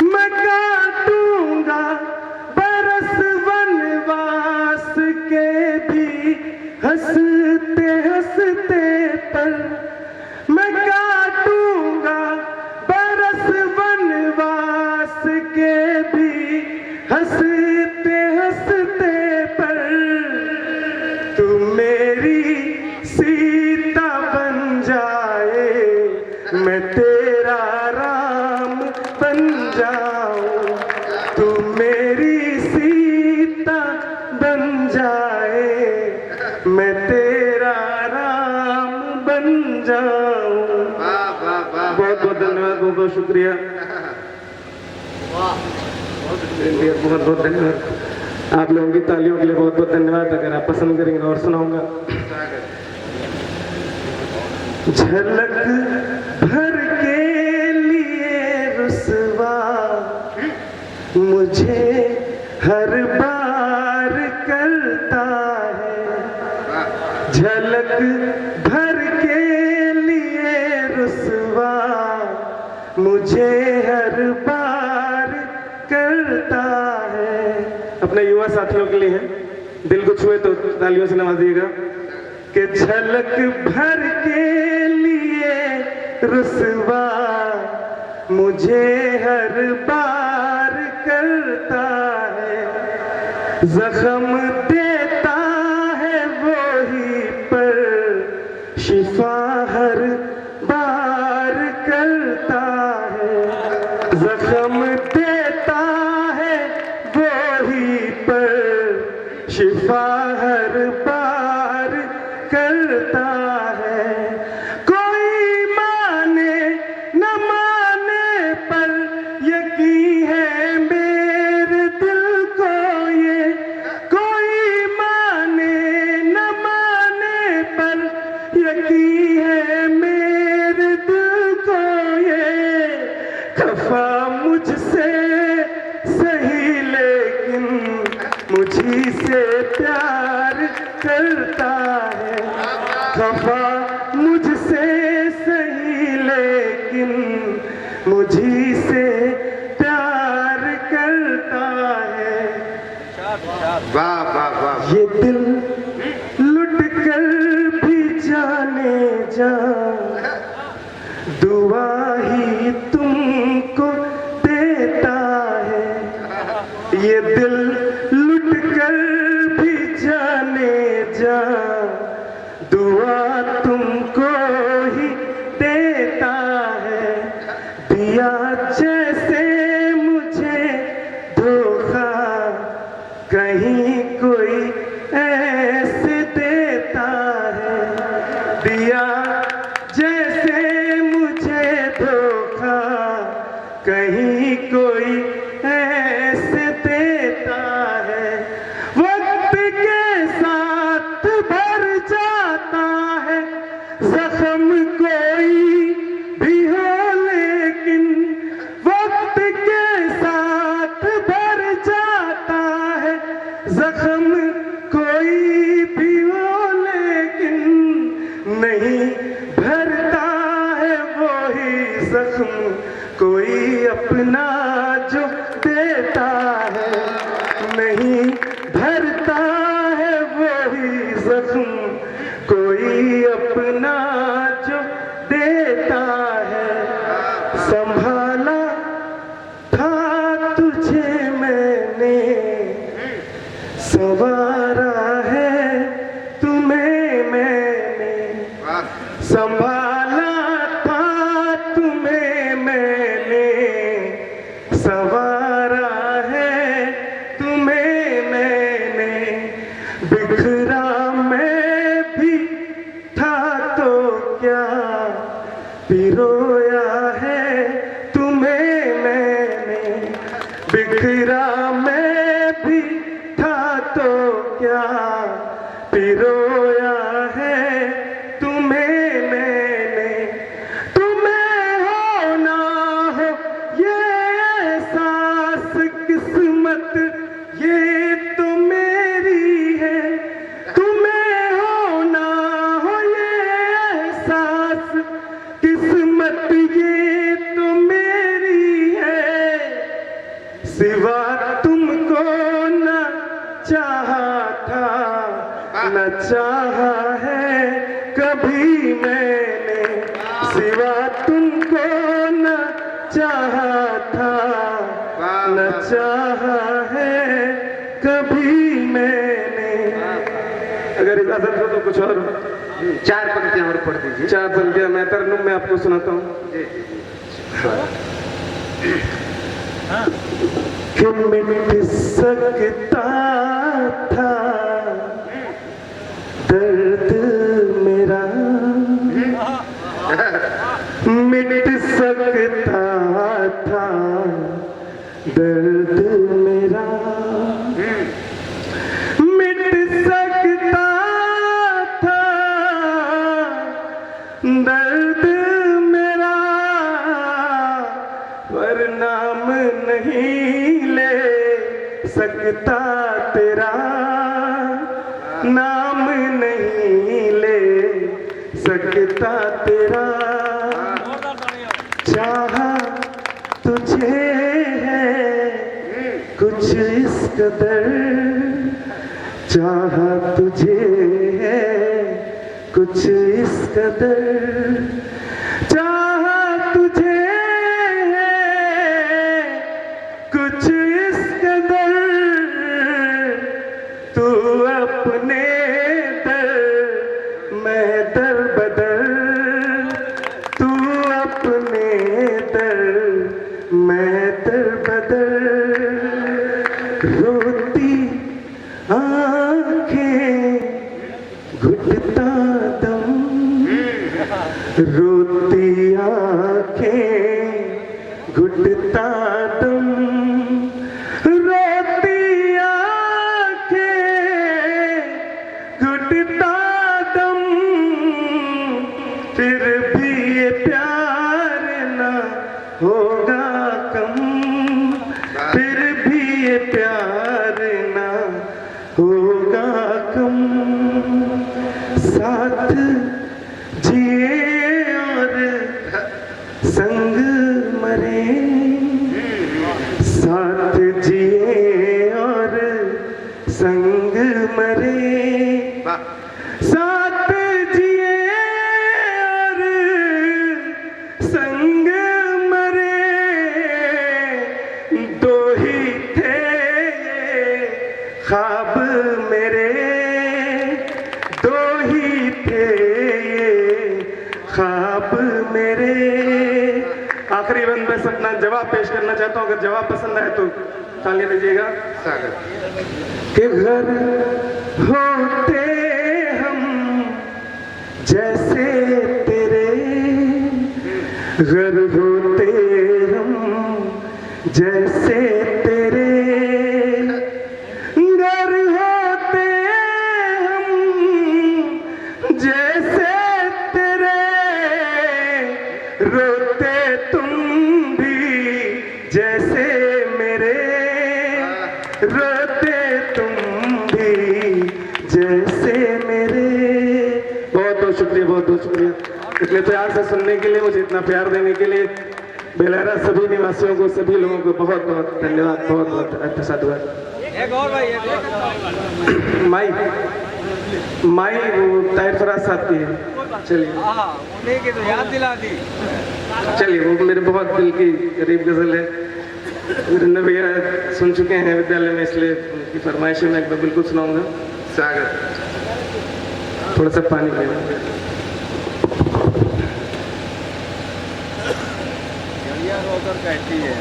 मैं काटूंगा बरस वनवास के भी हंसते हंसते पर, मैं काटूंगा बरस वनवास के भी हंसते हंसते पर, तू मेरी सीता बन जाए, मैं तेरा राम बन जाऊं, तू मेरी सीता बन जाए, मैं तेरा राम बन जाऊं। वाह वाह वाह। बहुत बहुत धन्यवाद, बहुत बहुत शुक्रिया, बहुत बहुत धन्यवाद। आप लोगों की तालियों के लिए बहुत बहुत धन्यवाद। अगर आप पसंद करेंगे और सुनाऊंगा। झलक भर के लिए रुसवा मुझे हर बार करता है, झलक भर के लिए रुसवा मुझे हर बार करता है। अपने युवा साथियों के लिए है, दिल को छुए तो तालियों से नवाजिएगा कि झलक भर के लिए रुसवा मुझे हर बार करता है, जख्म देता है वो ही करता है। कोई माने न माने पर यकीन है मेरे दिल को ये, कोई माने न माने पर यकीन है मेरे दिल को ये। खफा मुझसे सही लेकिन मुझी से प्यार करता है। खफा मुझसे सही लेकिन मुझी से प्यार करता है। वाह वाह वाह। ये दिल लुट कर भी जाने जा, दुआ ही तुमको देता है। ये दिल लुट कर भी जाने जा, दुआ तुमको ही देता है। दिया जैसे मुझे धोखा कहीं कोई ऐसे देता है। दिया जैसे मुझे धोखा कहीं कोई ऐसे देता है। वक्त के साथ भर जाता है जख्म कोई भी हो, लेकिन वक्त के साथ भर जाता है जख्म कोई भी हो, लेकिन नहीं भरता है वही जख्म कोई अपना जो देता है। नहीं भरता है वही जख्म कोई अपना जो देता है। संभाला था तुझे मैंने, संवारा है तुम्हें मैंने। संभाला था तुम्हें मैंने, संवारा है तुम्हें मैंने। बिखरा मैं भी था तो क्या, पिरोया है तुम्हें मैंने। बिखरा मैं भी था तो क्या, पिरोया है तुम्हें मैंने। तुम्हें हो ना हो ये एहसास किस्मत ये तो मेरी है। तुम्हें हो ना हो ये एहसास किस्मत ये तो मेरी है। सिवा तुमको न चाहा था न चाहा है कभी मैंने। सिवा तुमको न चाहा था न चाहा है कभी मैंने। अगर इजाजत हो तो कुछ और 4 पंक्तियां और पढ़ दीजिए। 4 पंक्तियां मैं तरन्नुम में आपको सुनाता हूँ। कि मिट सकता था दर्द मेरा, मिट सकता था दर्द मेरा, मिट सकता था दर्द मेरा, पर नाम नहीं ले सकता तेरा, नाम नहीं ले सकता तेरा। चाहा तुझे है कुछ इस कदर, चाहा तुझे है कुछ इस कदर, चाहा तुझे है कुछ इस कदर। तू अपने दर मैं दर बदर, तू अपने दर मैं दर बदर। रोती आंखें घुट घुटता दम, रोती आंखें घुटता दम, रोती आंखें घुटता दम, फिर भी ये प्यार ना होगा कम, फिर भी ये प्यार ना होगा कम। साथ जिए और संग मरे, साथ जिए और संग मरे, साथ जिए और संग मरे, दो ही थे ये ख्वाब मेरे, दो ही थे ये ख्वाब मेरे। आखिरी बंद में अपना जवाब पेश करना चाहता हूँ, अगर जवाब पसंद आए तो तालियां दीजिएगा। कि घर होते हम जैसे तेरे, घर होते हम जैसे तेरे, घर होते हम जैसे तेरे, रोते तुम भी जैसे मेरे, रोते तुम भी जैसे मेरे। बहुत बहुत शुक्रिया, बहुत बहुत शुक्रिया इतने प्यार से सुनने के लिए, मुझे इतना प्यार देने के लिए। बेलहरा सभी निवासियों को, सभी लोगों को बहुत बहुत धन्यवाद, बहुत बहुत साधुवाद। माई माई वो ताहिर फराज साहब की है। चलिए उन्हीं की तो याद दिला दी। चलिए, वो मेरे बहुत दिल की करीब गजल है, वीरेंद्र भैया सुन चुके हैं विद्यालय में, इसलिए उनकी फरमाइश में एक बार बिल्कुल सुनाऊंगा। स्वागत। थोड़ा सा पानी पीना। कहती है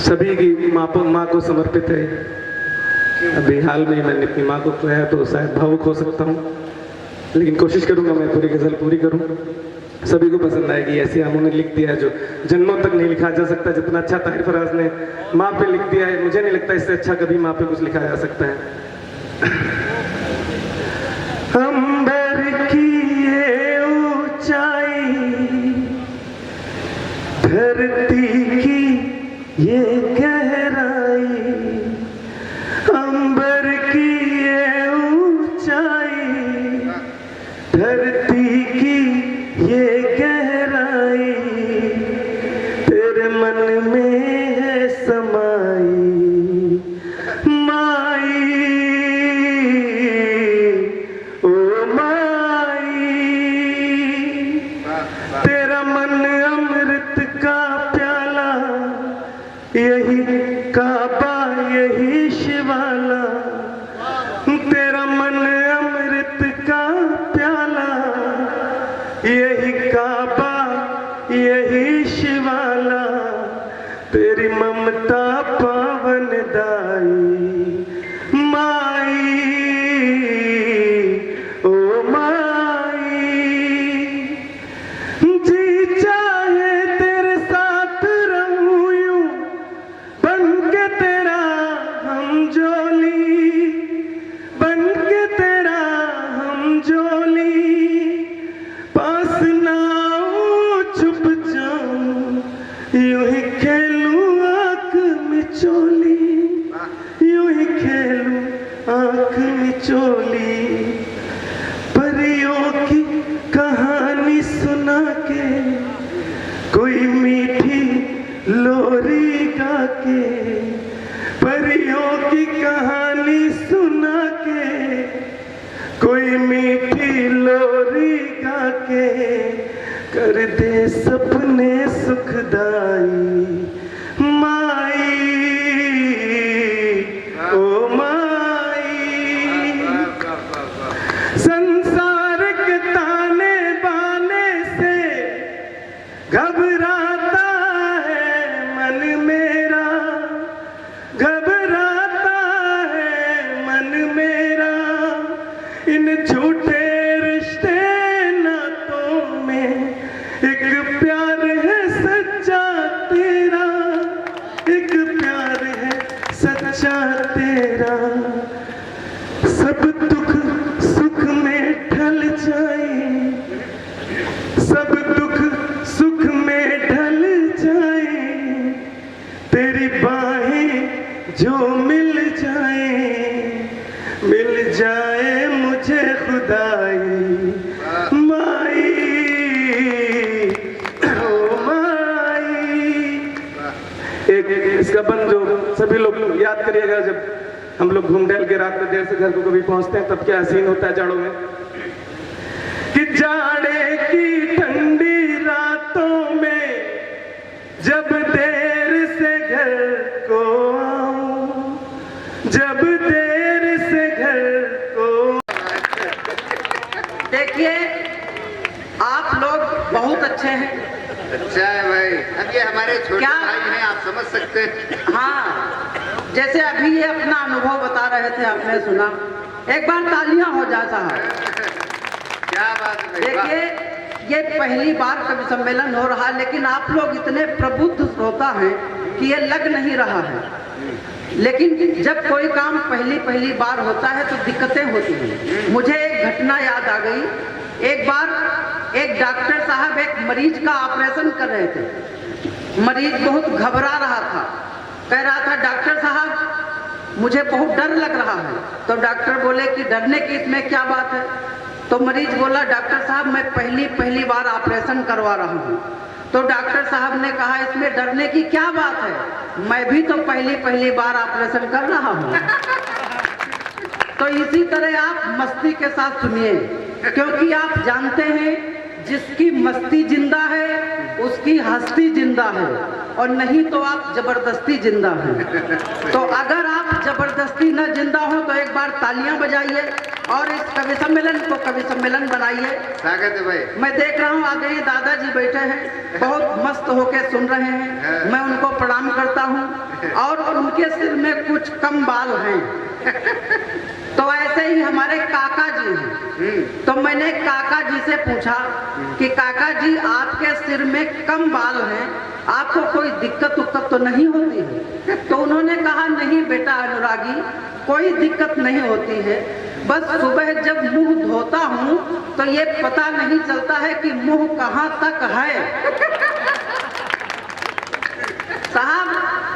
सभी की माँ को समर्पित है। अभी हाल में मैंने अपनी माँ को खोया तो शायद भावुक हो सकता हूँ, लेकिन कोशिश करूंगा मैं पूरी गजल पूरी करूँ, सभी को पसंद आएगी। ऐसी उन्होंने लिख दिया है जो जन्मों तक नहीं लिखा जा सकता। जितना अच्छा ताहिर फराज ने माँ पे लिख दिया है, मुझे नहीं लगता इससे अच्छा कभी माँ पे कुछ लिखा जा सकता है। अंबर की ये ऊंचाई, धरती की ये गहराई, अंबर की ये ऊंचाई, धरती की ये गहराई, तेरे मन में है समाई माई, ओ माई, तेरा मन अमृत का प्याला, यही काबा यही शिवाला, तेरा मन अमृत का प्याला, यही काबा यही शिवाला, तेरी ममता पावन दाई माई, ओ माई, जी चाहे तेरे साथ रहूं यूं बन के तेरा हम जोली, बन के तेरा हम जोली, पास ना आऊं छुप जाऊं, यूं ही खेलूं आंख मिचोली, यूं ही खेलूं आंख मिचोली, परियों की कहानी सुना के, कोई मीठी लोरी गा के, परियों की कहानी सुना के, कोई मीठी लोरी गा के, कर दे सपने सुखदाई माई, ओ माई, संसार के ताने बाने से घबराता है मन बच्चा तेरा सब दुख सुख में ढल जाए, सब दुख सुख में ढल जाए, तेरी बाहें जो मिल जाए मुझे खुदाई माई ओ माई। एक इसका बंद जो सभी लोग याद करिएगा, जब हम लोग घूम टहल के रात में देर से घर को कभी पहुंचते हैं तब क्या हसीन होता है जाड़ों में, कि जाड़े की ठंडी रातों में जब देर से घर को आऊं, जब देर से घर को। देखिए आप लोग बहुत अच्छे हैं। अच्छा है भाई, अब ये हमारे छोटे क्या? भाई हैं, आप समझ सकते हैं। हाँ, जैसे अभी ये अपना अनुभव बता रहे थे, आपने सुना। एक बार तालियां हो जाए साहब। क्या बात है भाई, वाह। देखिए ये पहली बार कवि सम्मेलन हो रहा है, लेकिन आप लोग इतने प्रबुद्ध श्रोता हैं कि ये लग नहीं रहा है। लेकिन जब कोई काम पहली बार होता है तो दिक्कतें होती हैं। मुझे एक घटना याद आ गई। एक बार एक डॉक्टर साहब एक मरीज का ऑपरेशन कर रहे थे। मरीज बहुत घबरा रहा था, कह रहा था डॉक्टर साहब मुझे बहुत डर लग रहा है। तो डॉक्टर बोले कि डरने की इसमें क्या बात है। तो मरीज बोला डॉक्टर साहब मैं पहली बार ऑपरेशन करवा रहा हूँ। तो डॉक्टर साहब ने कहा इसमें डरने की क्या बात है, मैं भी तो पहली बार ऑपरेशन कर रहा हूँ। तो इसी तरह आप मस्ती के साथ सुनिए, क्योंकि आप जानते हैं जिसकी मस्ती जिंदा है उसकी हस्ती जिंदा है, और नहीं तो आप जबरदस्ती जिंदा हैं। तो अगर आप जबरदस्ती न जिंदा हो तो एक बार तालियां बजाइए और इस कवि सम्मेलन को कवि सम्मेलन बनाइए। स्वागत है भाई। मैं देख रहा हूँ आगे दादाजी बैठे हैं, बहुत मस्त होके सुन रहे हैं। मैं उनको प्रणाम करता हूँ, और उनके सिर में कुछ कम बाल हैं। तो ऐसे ही हमारे काका जी हैं। तो मैंने काका जी से पूछा कि काका जी आपके सिर में कम बाल हैं, आपको कोई दिक्कत उक्कत तो नहीं होती है? तो उन्होंने कहा नहीं बेटा अनुरागी, कोई दिक्कत नहीं होती है, बस सुबह जब मुंह धोता हूँ तो ये पता नहीं चलता है कि मुंह कहाँ तक है। साहब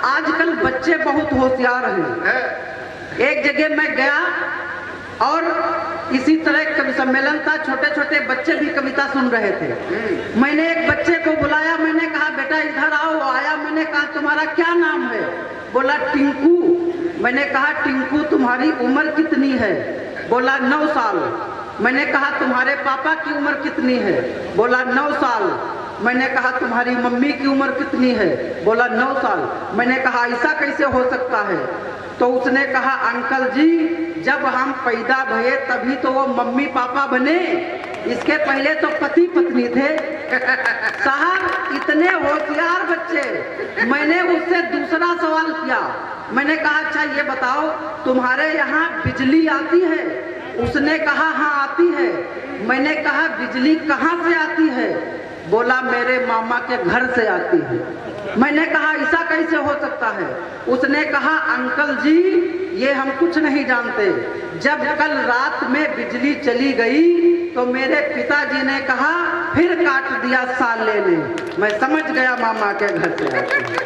आजकल बच्चे बहुत होशियार हैं। एक जगह मैं गया और इसी तरह कवि सम्मेलन था, छोटे छोटे बच्चे भी कविता सुन रहे थे। मैंने एक बच्चे को बुलाया, मैंने कहा बेटा इधर आओ। वो आया, मैंने कहा तुम्हारा क्या नाम है? बोला टिंकू। मैंने कहा टिंकू तुम्हारी उम्र कितनी है? बोला 9 साल। मैंने कहा तुम्हारे पापा की उम्र कितनी है? बोला 9 साल। मैंने कहा तुम्हारी मम्मी की उम्र कितनी है? बोला 9 साल। मैंने कहा ऐसा कैसे हो सकता है? तो उसने कहा अंकल जी जब हम पैदा भये तभी तो वो मम्मी पापा बने, इसके पहले तो पति पत्नी थे। साहब इतने होशियार बच्चे। मैंने उससे दूसरा सवाल किया, मैंने कहा अच्छा ये बताओ तुम्हारे यहाँ बिजली आती है? उसने कहा हाँ आती है। मैंने कहा बिजली कहाँ से आती है? बोला मेरे मामा के घर से आती है। मैंने कहा ऐसा कैसे हो सकता है? उसने कहा अंकल जी ये हम कुछ नहीं जानते, जब कल रात में बिजली चली गई तो मेरे पिताजी ने कहा फिर काट दिया साले ने, मैं समझ गया मामा के घर से आती है।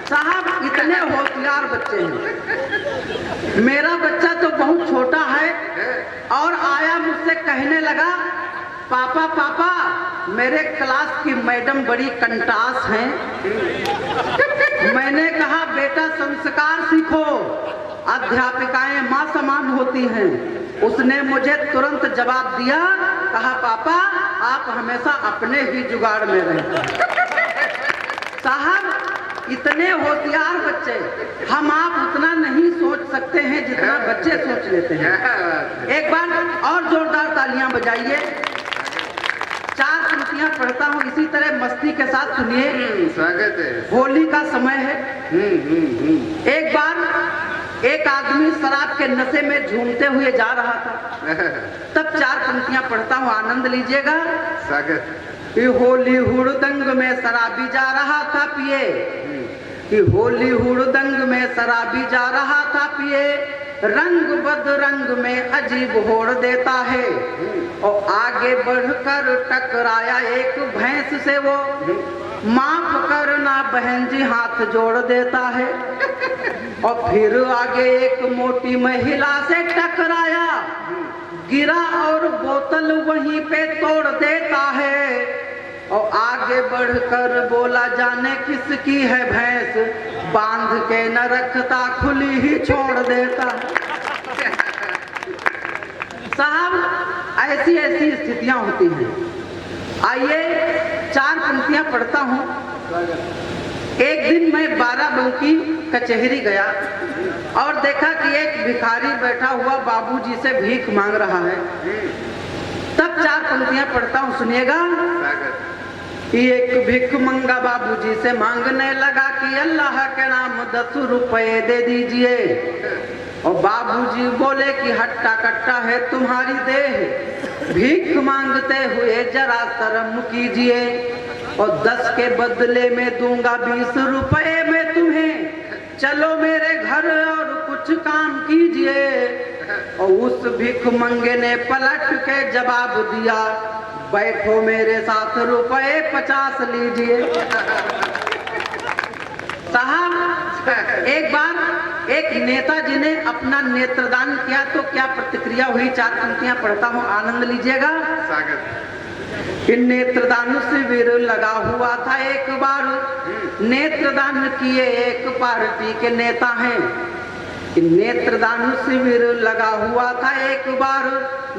साहब इतने होशियार बच्चे हैं। मेरा बच्चा तो बहुत छोटा है और आया मुझसे कहने लगा पापा पापा मेरे क्लास की मैडम बड़ी कंटास हैं। मैंने कहा बेटा संस्कार सीखो, अध्यापिकाएं माँ समान होती हैं। उसने मुझे तुरंत जवाब दिया, कहा पापा आप हमेशा अपने ही जुगाड़ में रहते हैं। साहब इतने होशियार बच्चे, हम आप उतना नहीं सोच सकते हैं जितना बच्चे सोच लेते हैं। एक बार और जोरदार तालियां बजाइए। 4 पंक्तियां पढ़ता हूँ, इसी तरह मस्ती के साथ सुनिए। स्वागत है। होली का समय है। एक बार एक आदमी शराब के नशे में झूमते हुए जा रहा था। तब 4 पंक्तियां पढ़ता हूँ, आनंद लीजिएगा। स्वागत। होली हुड़दंग में शराबी जा रहा था पिए, कि होली हुड़दंग में शराबी जा रहा था पिए, रंग बदरंग में अजीब होड़ देता है। और आगे बढ़कर टकराया एक भैंस से, वो माफ करना बहन जी हाथ जोड़ देता है। और फिर आगे एक मोटी महिला से टकराया, गिरा और बोतल वहीं पे तोड़ देता है। और आगे बढ़कर बोला जाने किसकी है भैंस, बांध के न रखता खुली ही छोड़ देता। साहब ऐसी ऐसी स्थितियां होती हैं। आइए 4 पंक्तियां पढ़ता हूं। एक दिन मैं बाराबंकी कचहरी गया और देखा कि एक भिखारी बैठा हुआ बाबूजी से भीख मांग रहा है। तब 4 पंक्तियां पढ़ता हूं, सुनिएगा। एक भिख मंगा बाबूजी से मांगने लगा कि अल्लाह के नाम 10 रुपए दे दीजिए। और बाबूजी बोले कि हट्टा कट्टा है तुम्हारी देह, भीख मांगते हुए जरा शर्म कीजिए। और 10 के बदले में दूंगा 20 रुपए में तुम्हें, चलो मेरे घर और कुछ काम कीजिए। और उस भिख मंगे ने पलट के जवाब दिया, बैठो मेरे साथ रुपए 50 लीजिए। साहब एक बार एक नेताजी ने अपना नेत्रदान किया तो क्या प्रतिक्रिया हुई, 4 पंक्तियां पढ़ता हूं, आनंद लीजिएगा। नेत्रदान शिविर लगा हुआ था एक बार, नेत्रदान किए एक पार्टी के नेता हैं। नेत्रदान शिविर लगा हुआ था एक बार,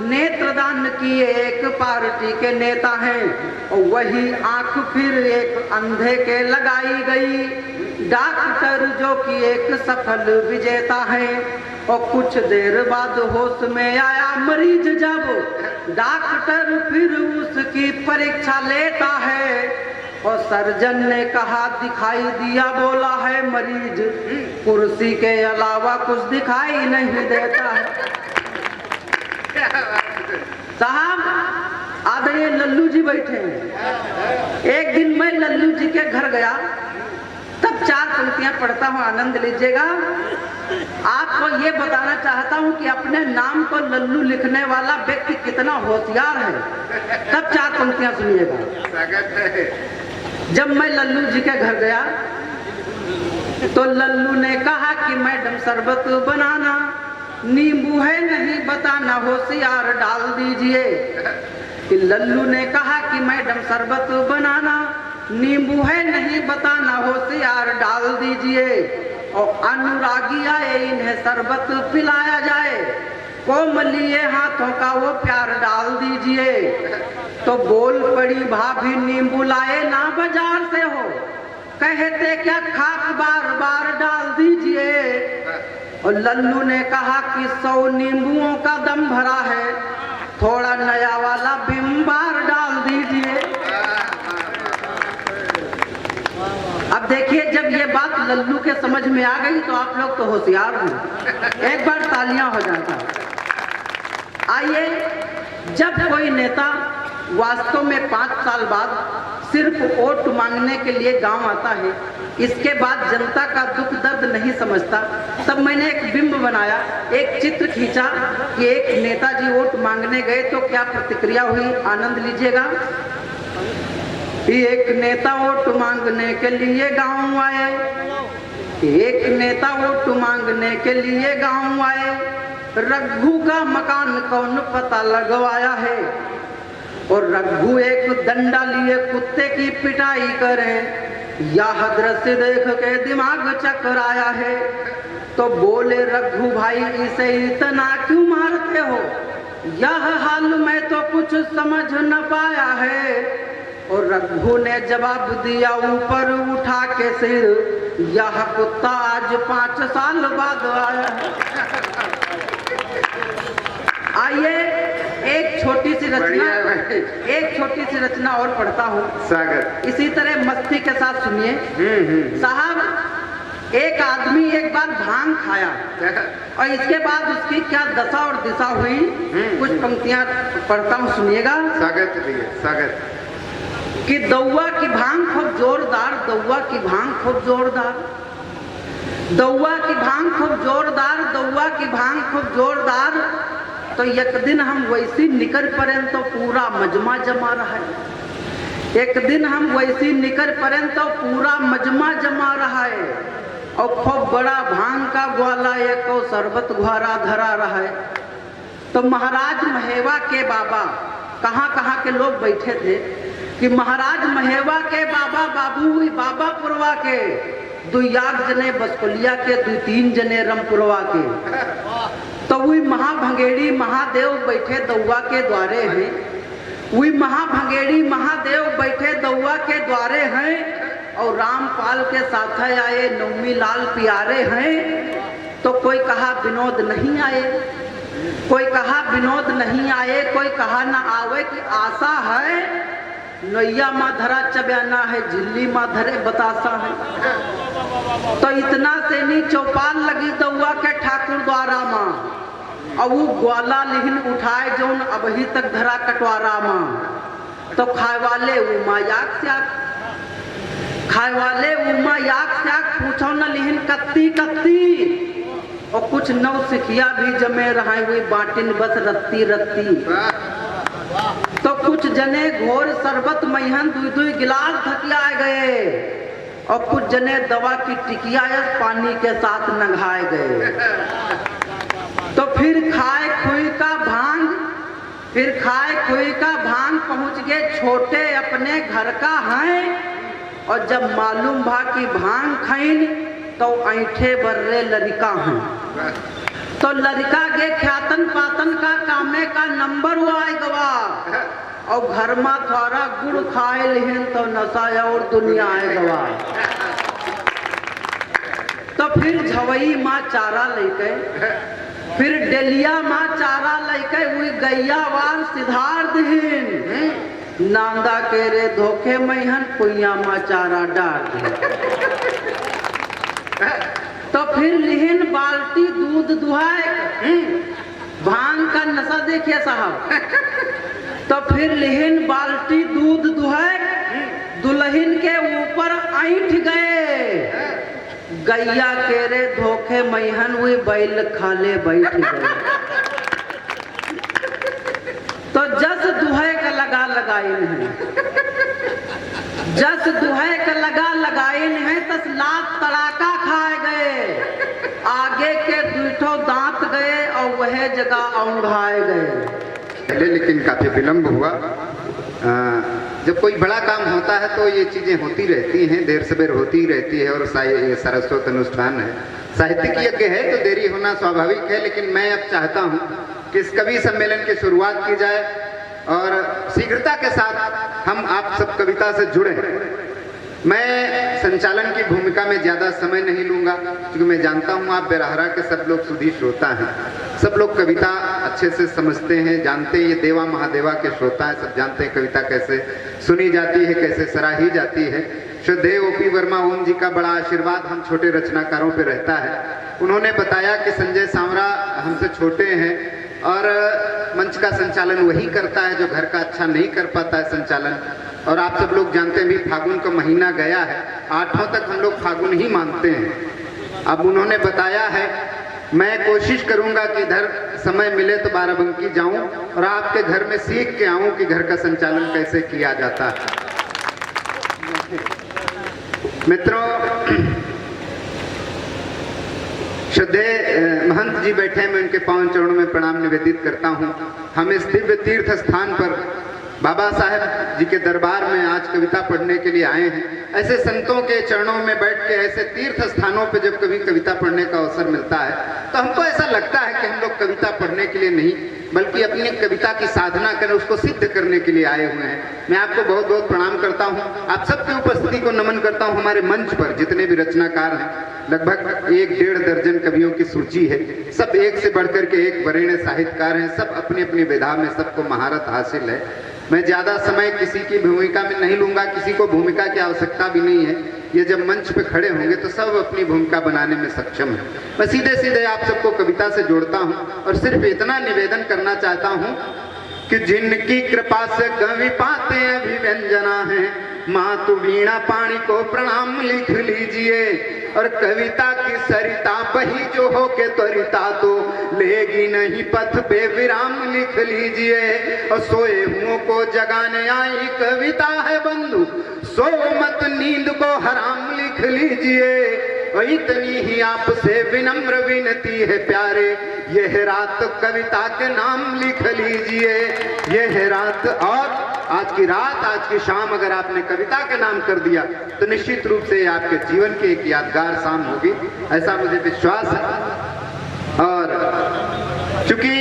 नेत्रदान किए एक पार्टी के नेता हैं। और वही आंख फिर एक अंधे के लगाई गई, डॉक्टर जो कि एक सफल विजेता है। और कुछ देर बाद होश में आया मरीज, जब डॉक्टर फिर उसकी परीक्षा लेता है। और सर्जन ने कहा दिखाई दिया, बोला है मरीज कुर्सी के अलावा कुछ दिखाई नहीं देता है। साहब आदरणीय लल्लू जी बैठे हैं। एक दिन मैं लल्लू जी के घर गया, तब 4 पंक्तियां पढ़ता हूं, आनंद लीजिएगा। आपको ये बताना चाहता हूं कि अपने नाम को लल्लू लिखने वाला व्यक्ति कितना होशियार है। तब 4 पंक्तियां सुनिएगा। जब मैं लल्लू जी के घर गया तो लल्लू ने कहा कि मैडम शरबत बनाना, नींबू है नहीं बताना, होशियार डाल दीजिए। कि लल्लू ने कहा कि मैडम शरबत बनाना, नींबू है नहीं बताना, होशियार डाल दीजिए। और अनुरागी आए इन्हें शरबत पिलाया जाए, कोमलिए हाथों का वो प्यार डाल दीजिए। तो बोल पड़ी भाभी नींबू लाए ना बाजार से हो, कहते क्या खाक बार बार डाल दीजिए। और लल्लू ने कहा कि 100 नींबुओं का दम भरा है, थोड़ा नया वाला बिम बार डाल दीजिए। अब देखिए जब ये बात लल्लू के समझ में आ गई तो आप लोग तो होशियार हैं, एक बार तालियां हो जाता। आइए जब कोई नेता वास्तव में 5 साल बाद सिर्फ वोट मांगने के लिए गांव आता है, इसके बाद जनता का दुख दर्द नहीं समझता, तब मैंने एक बिंब बनाया, एक चित्र खींचा कि एक नेताजी वोट मांगने गए तो क्या प्रतिक्रिया हुई, आनंद लीजिएगा। एक नेता वोट मांगने के लिए गांव आए, एक नेता वोट मांगने के लिए गांव आए, रघु का मकान कौन पता लगवाया है। और रघु एक डंडा लिए कुत्ते की पिटाई करे, यह दृश्य देख के दिमाग चकराया है। तो बोले रघु भाई इसे इतना क्यों मारते हो, यह हाल में तो कुछ समझ न पाया है। और रघु ने जवाब दिया ऊपर उठा के सिर, यह कुत्ता आज 5 साल बाद आया है। आइए एक छोटी सी रचना और पढ़ता हूँ, सागर इसी तरह मस्ती के साथ सुनिए। साहब एक आदमी एक बार भांग खाया और इसके बाद उसकी क्या दशा और दिशा हुई, कुछ पंक्तियां पढ़ता हूँ, सुनिएगा। स्वागत। कि दौआ की भांग खूब जोरदार, दौआ की भांग खूब जोरदार, दौआ की भांग खूब जोरदार, दौआ की भांग खूब जोरदार। तो एक दिन हम वैसी निकल पड़े तो पूरा मजमा जमा रहा है। एक दिन हम वैसी निकल पड़े तो पूरा मजमा जमा रहा है। और खूब बड़ा भांग का ग्वाला एक और शरबत घुआरा धरा रहा है। तो महाराज महेवा के बाबा, कहाँ कहाँ के लोग बैठे थे कि महाराज महेवा के बाबा, बाबू बाबा पुरवा के, 2 जने बसकोलिया के, 2-3 जने रमपुरवा के। तो वही महाभंगेड़ी महादेव बैठे दौआ के द्वारे हैं। वही महाभंगेड़ी महादेव बैठे दौआ के द्वारे हैं। और रामपाल के साथ आए नवमी लाल प्यारे हैं। तो कोई कहा विनोद नहीं आए, कोई कहा विनोद नहीं आए, कोई कहा ना आवे की आशा है। नैया माँ धरा चब्याना है, झिल्ली माँ धरे बतासा है। तो इतना से नहीं चौपाल लगी दौआ के ठाकुर द्वारा माँ। और वो ग्वाला लिहिन उठाए जौन अभी तक धरा कटवारा माँ। तो खाए वाले उमा याक स्याक, खाए वाले उमा याक स्याक, पूछो न लिहिन कत्ती कत्ती। और कुछ नव सिखिया भी जमे रहा हुई बाटिन बस रत्ती रत्ती। तो कुछ जने घोर शरबत मैहन 2-2 गिलास धकिया गए। और कुछ जने दवा की टिकिया पानी के साथ नंगाए गए। तो फिर खाए खुई का भांग, फिर खाए खुई का भांग पहुंच गए छोटे अपने घर का है। और जब मालूम भा कि भांग खाइन तो ऐठे बर्रे लड़का हैं। तो लड़का के ख्यातन पातन का कामे का नंबर हुआ है गवा। और घर में थोड़ा गुड़ खाए लिहिन तो नशा और दुनिया है गवा। तो फिर झवई माँ चारा लेके, फिर डेलिया माँ चारा लेके हुई गैयावान सिद्धार्थ हिन। नांदा के रे धोखे मैहन कुइया माँ चारा डाल। तो फिर लिहिन बाल्टी दूध दुहाए, भांग का नशा देखिए साहब। तो फिर लिहिन बाल्टी दूध दुहाए, दुल्हन के ऊपर ऐंठ गए। गैया के रे धोखे मैहन हुई बैल खाले बैठ गए। तो जस दुहे का लगा लगाइन है, जस दुहे का लगा लगाइन है, तस लात तड़ाका खाए गए। आगे के 2 दांत गए और वह जगह औंघाए गए। पहले लेकिन काफी विलंब हुआ। जब कोई बड़ा काम होता है तो ये चीजें होती रहती हैं, देर सवेर होती ही रहती है। और सारस्वत अनुष्ठान है, साहित्यिक यज्ञ है, तो देरी होना स्वाभाविक है। लेकिन मैं अब चाहता हूँ कि इस कवि सम्मेलन की शुरुआत की जाए और शीघ्रता के साथ हम आप सब कविता से जुड़े। मैं संचालन की भूमिका में ज्यादा समय नहीं लूंगा, क्योंकि मैं जानता हूँ आप बेराहरा के सब लोग सुधी श्रोता हैं, सब लोग कविता अच्छे से समझते हैं, जानते हैं। ये देवा महादेवा के श्रोता हैं, सब जानते हैं कविता कैसे सुनी जाती है, कैसे सराही जाती है। श्रद्धेय ओपी वर्मा ओम जी का बड़ा आशीर्वाद हम छोटे रचनाकारों पे रहता है। उन्होंने बताया कि संजय सांवरा हमसे छोटे हैं और मंच का संचालन वही करता है जो घर का अच्छा नहीं कर पाता है संचालन। और आप सब लोग जानते हैं भी फागुन का महीना गया है, 8वां तक हम लोग फागुन ही मानते हैं। अब उन्होंने बताया है, मैं कोशिश करूंगा कि इधर समय मिले तो बाराबंकी जाऊं और आपके घर में सीख के आऊं कि घर का संचालन कैसे किया जाता है। मित्रों, श्रद्धेय महंत जी बैठे हैं, मैं उनके पावन चरणों में प्रणाम निवेदित करता हूं। हम इस दिव्य तीर्थ स्थान पर बाबा साहेब जी के दरबार में आज कविता पढ़ने के लिए आए हैं। ऐसे संतों के चरणों में बैठ के ऐसे तीर्थ स्थानों पर जब कभी कविता पढ़ने का अवसर मिलता है तो हमको ऐसा लगता है कि हम लोग कविता पढ़ने के लिए नहीं बल्कि अपनी कविता की साधना करें, उसको सिद्ध करने के लिए आए हुए हैं। मैं आपको बहुत बहुत प्रणाम करता हूं, आप सबकी उपस्थिति को नमन करता हूं। हमारे मंच पर जितने भी रचनाकार हैं, लगभग 1-1.5 दर्जन कवियों की सूची है। सब एक से बढ़कर के एक वरेण्य साहित्यकार हैं, सब अपनी अपनी विधा में सबको महारत हासिल है। मैं ज्यादा समय किसी की भूमिका में नहीं लूंगा, किसी को भूमिका की आवश्यकता भी नहीं है। ये जब मंच पे खड़े होंगे तो सब अपनी भूमिका बनाने में सक्षम है। मैं सीधे सीधे आप सबको कविता से जोड़ता हूं और सिर्फ इतना निवेदन करना चाहता हूं कि जिनकी कृपा से कवि पाते अभिव्यंजना है, माँ तू वीणा पाणी को प्रणाम लिख लीजिए। और कविता की सरिता बही जो हो के त्वरिता तो लेगी नहीं पथ पे विराम लिख लीजिए। और सोए हुओं को जगाने आई कविता है बंधु, सो मत नींद को हराम लिख लीजिए। और इतनी ही आपसे विनम्र विनती है प्यारे, यह रात कविता के नाम लिख लीजिए। यह रात और आज की रात, आज की शाम अगर आपने कविता के नाम कर दिया तो निश्चित रूप से आपके जीवन की एक यादगार शाम होगी, ऐसा मुझे विश्वास है। और चूंकि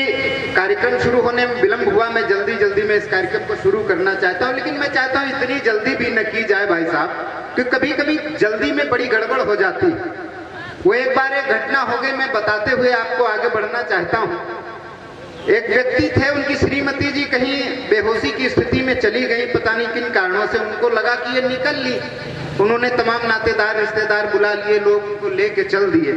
कार्यक्रम शुरू होने में विलंब हुआ, मैं जल्दी में इस कार्यक्रम को शुरू करना चाहता हूं, लेकिन मैं चाहता हूं इतनी जल्दी भी न की जाए भाई साहब, कि कभी कभी जल्दी में बड़ी गड़बड़ हो जाती है। वो एक बार एक घटना हो गई, मैं बताते हुए आपको आगे बढ़ना चाहता हूं। एक व्यक्ति थे, उनकी श्रीमती जी कहीं बेहोशी की स्थिति में चली गई, पता नहीं किन कारणों से। उनको लगा कि ये निकल ली, उन्होंने तमाम नातेदार रिश्तेदार बुला लिए, लोग उनको लेके चल दिए।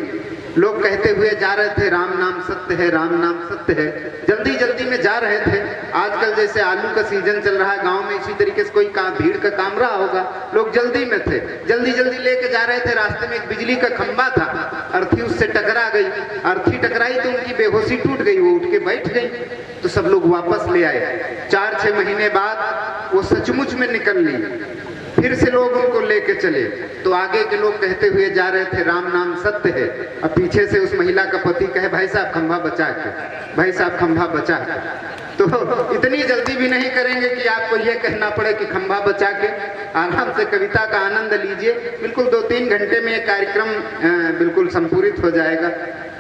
लोग कहते हुए जा रहे थे राम नाम सत्य है, राम नाम सत्य है। जल्दी में जा रहे थे। आजकल जैसे आलू का सीजन चल रहा है गांव में, इसी तरीके से कोई भीड़ का काम रहा होगा, लोग जल्दी में थे, जल्दी लेके जा रहे थे। रास्ते में एक बिजली का खंभा था, अर्थी उससे टकरा गई। अर्थी टकराई तो उनकी बेहोशी टूट गई, वो उठ के बैठ गई। तो सब लोग वापस ले आए। 4-6 महीने बाद वो सचमुच में निकल ली। फिर से लोग उनको लेके चले, तो आगे के लोग कहते हुए जा रहे थे राम नाम सत्य है। अब पीछे से उस महिला का पति कहे भाई साहब खंभा बचा के, भाई साहब खंभा बचा के। तो इतनी जल्दी भी नहीं करेंगे कि आपको यह कहना पड़े कि खंभा बचा के। आराम से कविता का आनंद लीजिए। बिल्कुल 2-3 घंटे में यह कार्यक्रम बिल्कुल संपूरित हो जाएगा।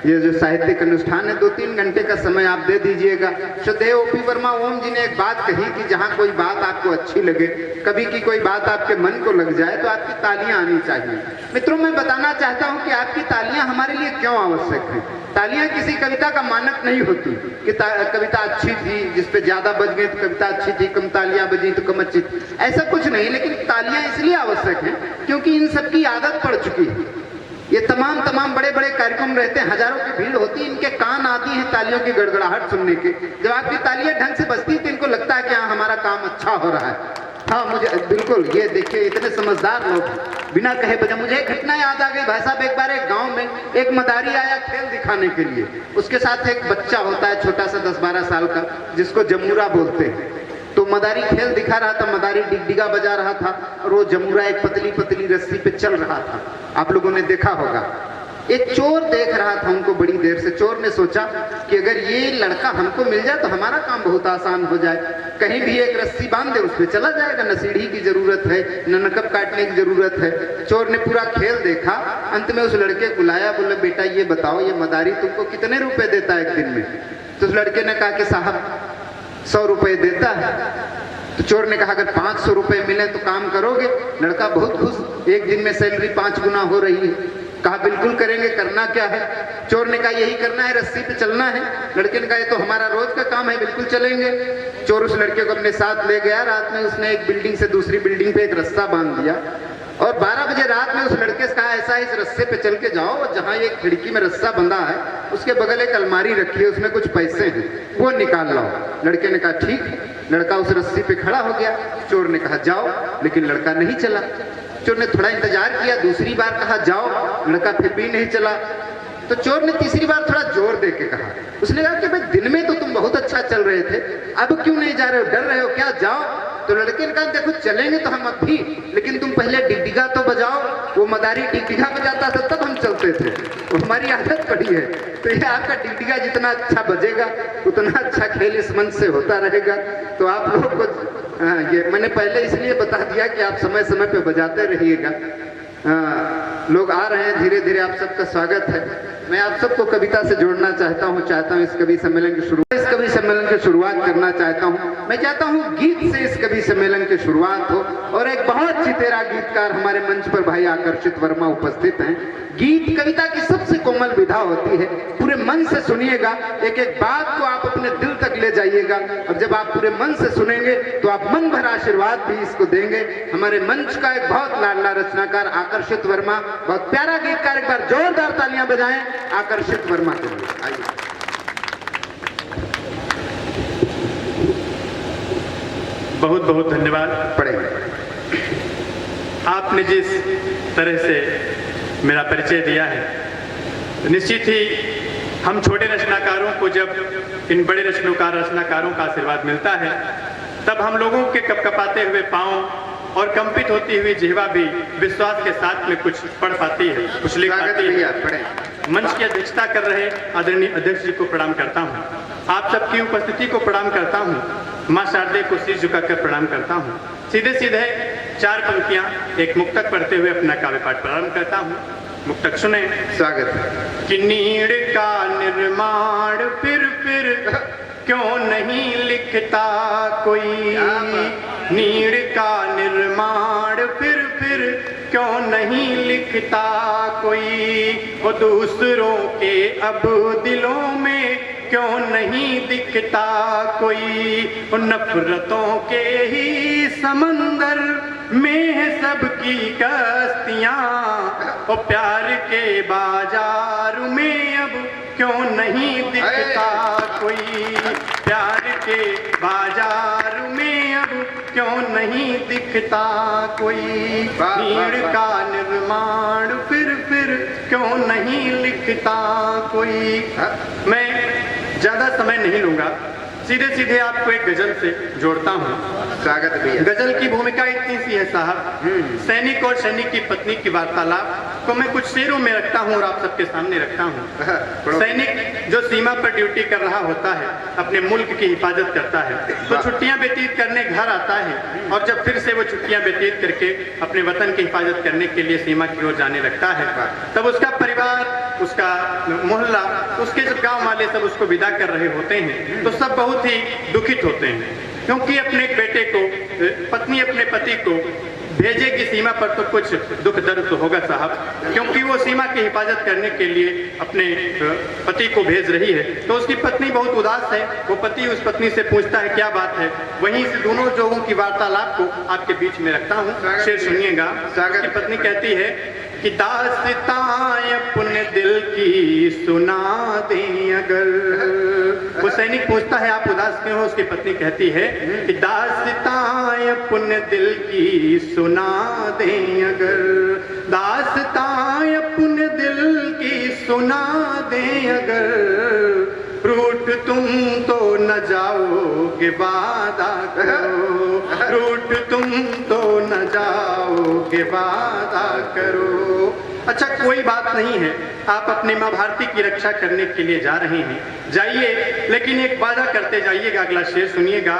ये जो साहित्यिक अनुष्ठान है, 2-3 घंटे का समय आप दे दीजिएगा। श्रद्धेय ओपी वर्मा ओम जी ने एक बात कही कि जहाँ कोई बात आपको अच्छी लगे, कभी की कोई बात आपके मन को लग जाए, तो आपकी तालियां आनी चाहिए। मित्रों, मैं बताना चाहता हूँ कि आपकी तालियां हमारे लिए क्यों आवश्यक है। तालियां किसी कविता का मानक नहीं होती कि कविता अच्छी थी, जिसपे ज्यादा बज गई तो कविता अच्छी थी, कम तालियां बजी तो कम अच्छी थी, ऐसा कुछ नहीं। लेकिन तालियां इसलिए आवश्यक है क्योंकि इन सबकी आदत पड़ चुकी है। ये तमाम बड़े कार्यक्रम रहते हैं, हजारों की भीड़ होती है, इनके कान आती है तालियों की गड़गड़ाहट सुनने के। जब आपकी तालियां ढंग से बजती है तो इनको लगता है कि हाँ हमारा काम अच्छा हो रहा है। हाँ, मुझे बिल्कुल, ये देखिए इतने समझदार लोग बिना कहे बजा। मुझे एक घटना याद आ गई भाई साहब। एक बार एक गांव में एक मदारी आया खेल दिखाने के लिए। उसके साथ एक बच्चा होता है छोटा सा 10-12 साल का, जिसको जमूरा बोलते हैं। तो मदारी खेल दिखा रहा था, मदारी डिगडिगा बजा रहा था और वो जमूरा एक पतली रस्सी पे चल रहा था। आप लोगों ने देखा होगा। एक चोर देख रहा था उनको बड़ी देर से। चोर ने सोचा कि अगर ये लड़का हमको मिल जाए तो हमारा काम बहुत आसान हो जाए। कहीं भी एक रस्सी बांध दे, उस पे चला जाएगा, न सीढ़ी की जरूरत है, न नकब काटने की जरूरत है। चोर ने पूरा खेल देखा, अंत में उस लड़के को बुलाया, बोले बेटा ये बताओ, ये मदारी तुमको कितने रुपए देता है एक दिन में? तो उस लड़के ने कहा कि साहब 100 रुपए देता है। तो चोर ने कहा अगर 500 रुपए मिले तो काम करोगे? लड़का बहुत खुश, एक दिन में सैलरी 5 गुना हो रही है। कहा बिल्कुल करेंगे, करना क्या है? चोर ने कहा यही करना है, रस्सी पे चलना है। लड़के ने कहा ये तो हमारा रोज का काम है, बिल्कुल चलेंगे। चोर उस लड़के को अपने साथ ले गया। रात में उसने एक बिल्डिंग से दूसरी बिल्डिंग पे एक रस्सा बांध दिया और 12 बजे रात में उस लड़के से कहा ऐसा इस रस्से पे चल के जाओ, जहाँ ये खिड़की में रस्सा बंधा है उसके बगल एक अलमारी रखी है, उसमें कुछ पैसे हैं, वो निकाल लाओ। लड़के ने कहा ठीक। लड़का उस रस्सी पे खड़ा हो गया। चोर ने कहा जाओ, लेकिन लड़का नहीं चला। चोर ने थोड़ा इंतजार किया, दूसरी बार कहा जाओ, लड़का फिर भी नहीं चला। तो चोर ने तीसरी बार थोड़ा जोर दे के कहा। उसने कहा कि भाई दिन में तो तुम बहुत अच्छा चल रहे थे, अब क्यों नहीं जा रहे हो, डर रहे हो क्या? जाओ। तो लड़के ने कहा देखो चलेंगे तो हम अब भी, लेकिन तुम पहले डिगडिगा तो बजाओ। वो मदारी डिगडिगा बजाता था तब हम चलते थे, वो हमारी आदत पड़ी है। तो ये आपका डिगडिगा जितना अच्छा बजेगा उतना अच्छा खेल इस मंच से होता रहेगा। तो आप लोग को ये मैंने पहले इसलिए बता दिया कि आप समय समय पे बजाते रहिएगा। लोग आ रहे हैं धीरे धीरे, आप सबका स्वागत है। मैं आप सबको कविता से जोड़ना चाहता हूँ इस कवि सम्मेलन की शुरुआत करना चाहता हूँ। मैं चाहता हूँ गीत से इस कवि सम्मेलन की शुरुआत हो। और एक बहुत चितेरा गीतकार हमारे मंच पर भाई आकर्षित वर्मा उपस्थित हैं। गीत कविता की सबसे कोमल विधा होती है, पूरे मन से सुनिएगा, एक एक बात को आप अपने दिल तक ले जाइएगा। और जब आप पूरे मन से सुनेंगे तो आप मन भर आशीर्वाद भी इसको देंगे। हमारे मंच का एक बहुत लाडला रचनाकार आकर्षित वर्मा, बहुत प्यारा गीतकार, एक बार जोरदार तालियां बजाएं आकर्षित वर्मा के लिए। आइए। बहुत बहुत धन्यवाद। पढ़ेंगे। आपने जिस तरह से मेरा परिचय दिया है, निश्चित ही हम छोटे रचनाकारों को जब इन बड़े रचनाकारों का आशीर्वाद मिलता है, तब हम लोगों के कपकपाते हुए पांव और कंपित होती हुई जिह्वा भी विश्वास के साथ में कुछ पढ़ पाती है, कुछ लिख पाती है। मंच की अध्यक्षता कर रहे आदरणीय अध्यक्ष जी को प्रणाम करता हूँ। आप सबकी उपस्थिति को प्रणाम करता हूँ। माँ शारदे को सिर झुकाकर प्रणाम करता हूँ। सीधे सीधे 4 पंक्तियां एक मुक्तक पढ़ते हुए अपना काव्य पाठ प्रारंभ करता हूँ। मुक्तक सुने। स्वागत। कि नीड़ का निर्माण फिर क्यों नहीं लिखता कोई, नीड़ का निर्माण फिर क्यों नहीं लिखता कोई, वो दूसरों के अब दिलों में क्यों नहीं दिखता कोई, वो नफरतों के ही समंदर में है सबकी कश्तियाँ, वो प्यार के बाजार में अब क्यों नहीं दिखता कोई, प्यार के बाजार में अब क्यों नहीं दिखता कोई, भीड़ का निर्माण फिर क्यों नहीं लिखता कोई। मैं ज्यादा समय नहीं लूंगा, सीधे सीधे आपको एक गजल से जोड़ता हूँ। स्वागत भैया। गजल की भूमिका इतनी सी है साहब, सैनिक और सैनिक की पत्नी की वार्तालाप को मैं कुछ शेरों में रखता हूँ और आप सबके सामने रखता हूँ। सैनिक जो सीमा पर ड्यूटी कर रहा होता है, अपने मुल्क की हिफाजत करता है, तो छुट्टियां व्यतीत करने घर आता है, और जब फिर से वो छुट्टियां व्यतीत करके अपने वतन की हिफाजत करने के लिए सीमा की ओर जाने लगता है, तब उसका परिवार, उसका मोहल्ला, उसके जब गाँव वाले सब उसको विदा कर रहे होते हैं, तो सब बहुत ही दुखित होते हैं, क्योंकि अपने बेटे को, पत्नी अपने पति को भेजेगी सीमा पर तो कुछ दुख दर्द तो होगा साहब, क्योंकि वो सीमा की हिफाजत करने के लिए अपने पति को भेज रही है। तो उसकी पत्नी बहुत उदास है। वो पति उस पत्नी से पूछता है क्या बात है। वहीं से दोनों लोगों की वार्तालाप को आपके बीच में रखता हूँ, शेर सुनिएगा। उसकी पत्नी कहती है कि दास्तां अपने दिल की सुना दें अगर, वो सैनिक पूछता है आप उदास क्यों हो। उसकी पत्नी कहती है कि दास्तां अपने दिल की सुना दें अगर, दास्तां अपने दिल की सुना दें अगर, रूठ तुम तो न जाओगे वादा करो, रूठ तुम तो न जाओगे वादा करो। अच्छा कोई बात नहीं है, आप अपनी माँ भारती की रक्षा करने के लिए जा रहे हैं, जाइए, लेकिन एक वादा करते जाइएगा। अगला शेर सुनिएगा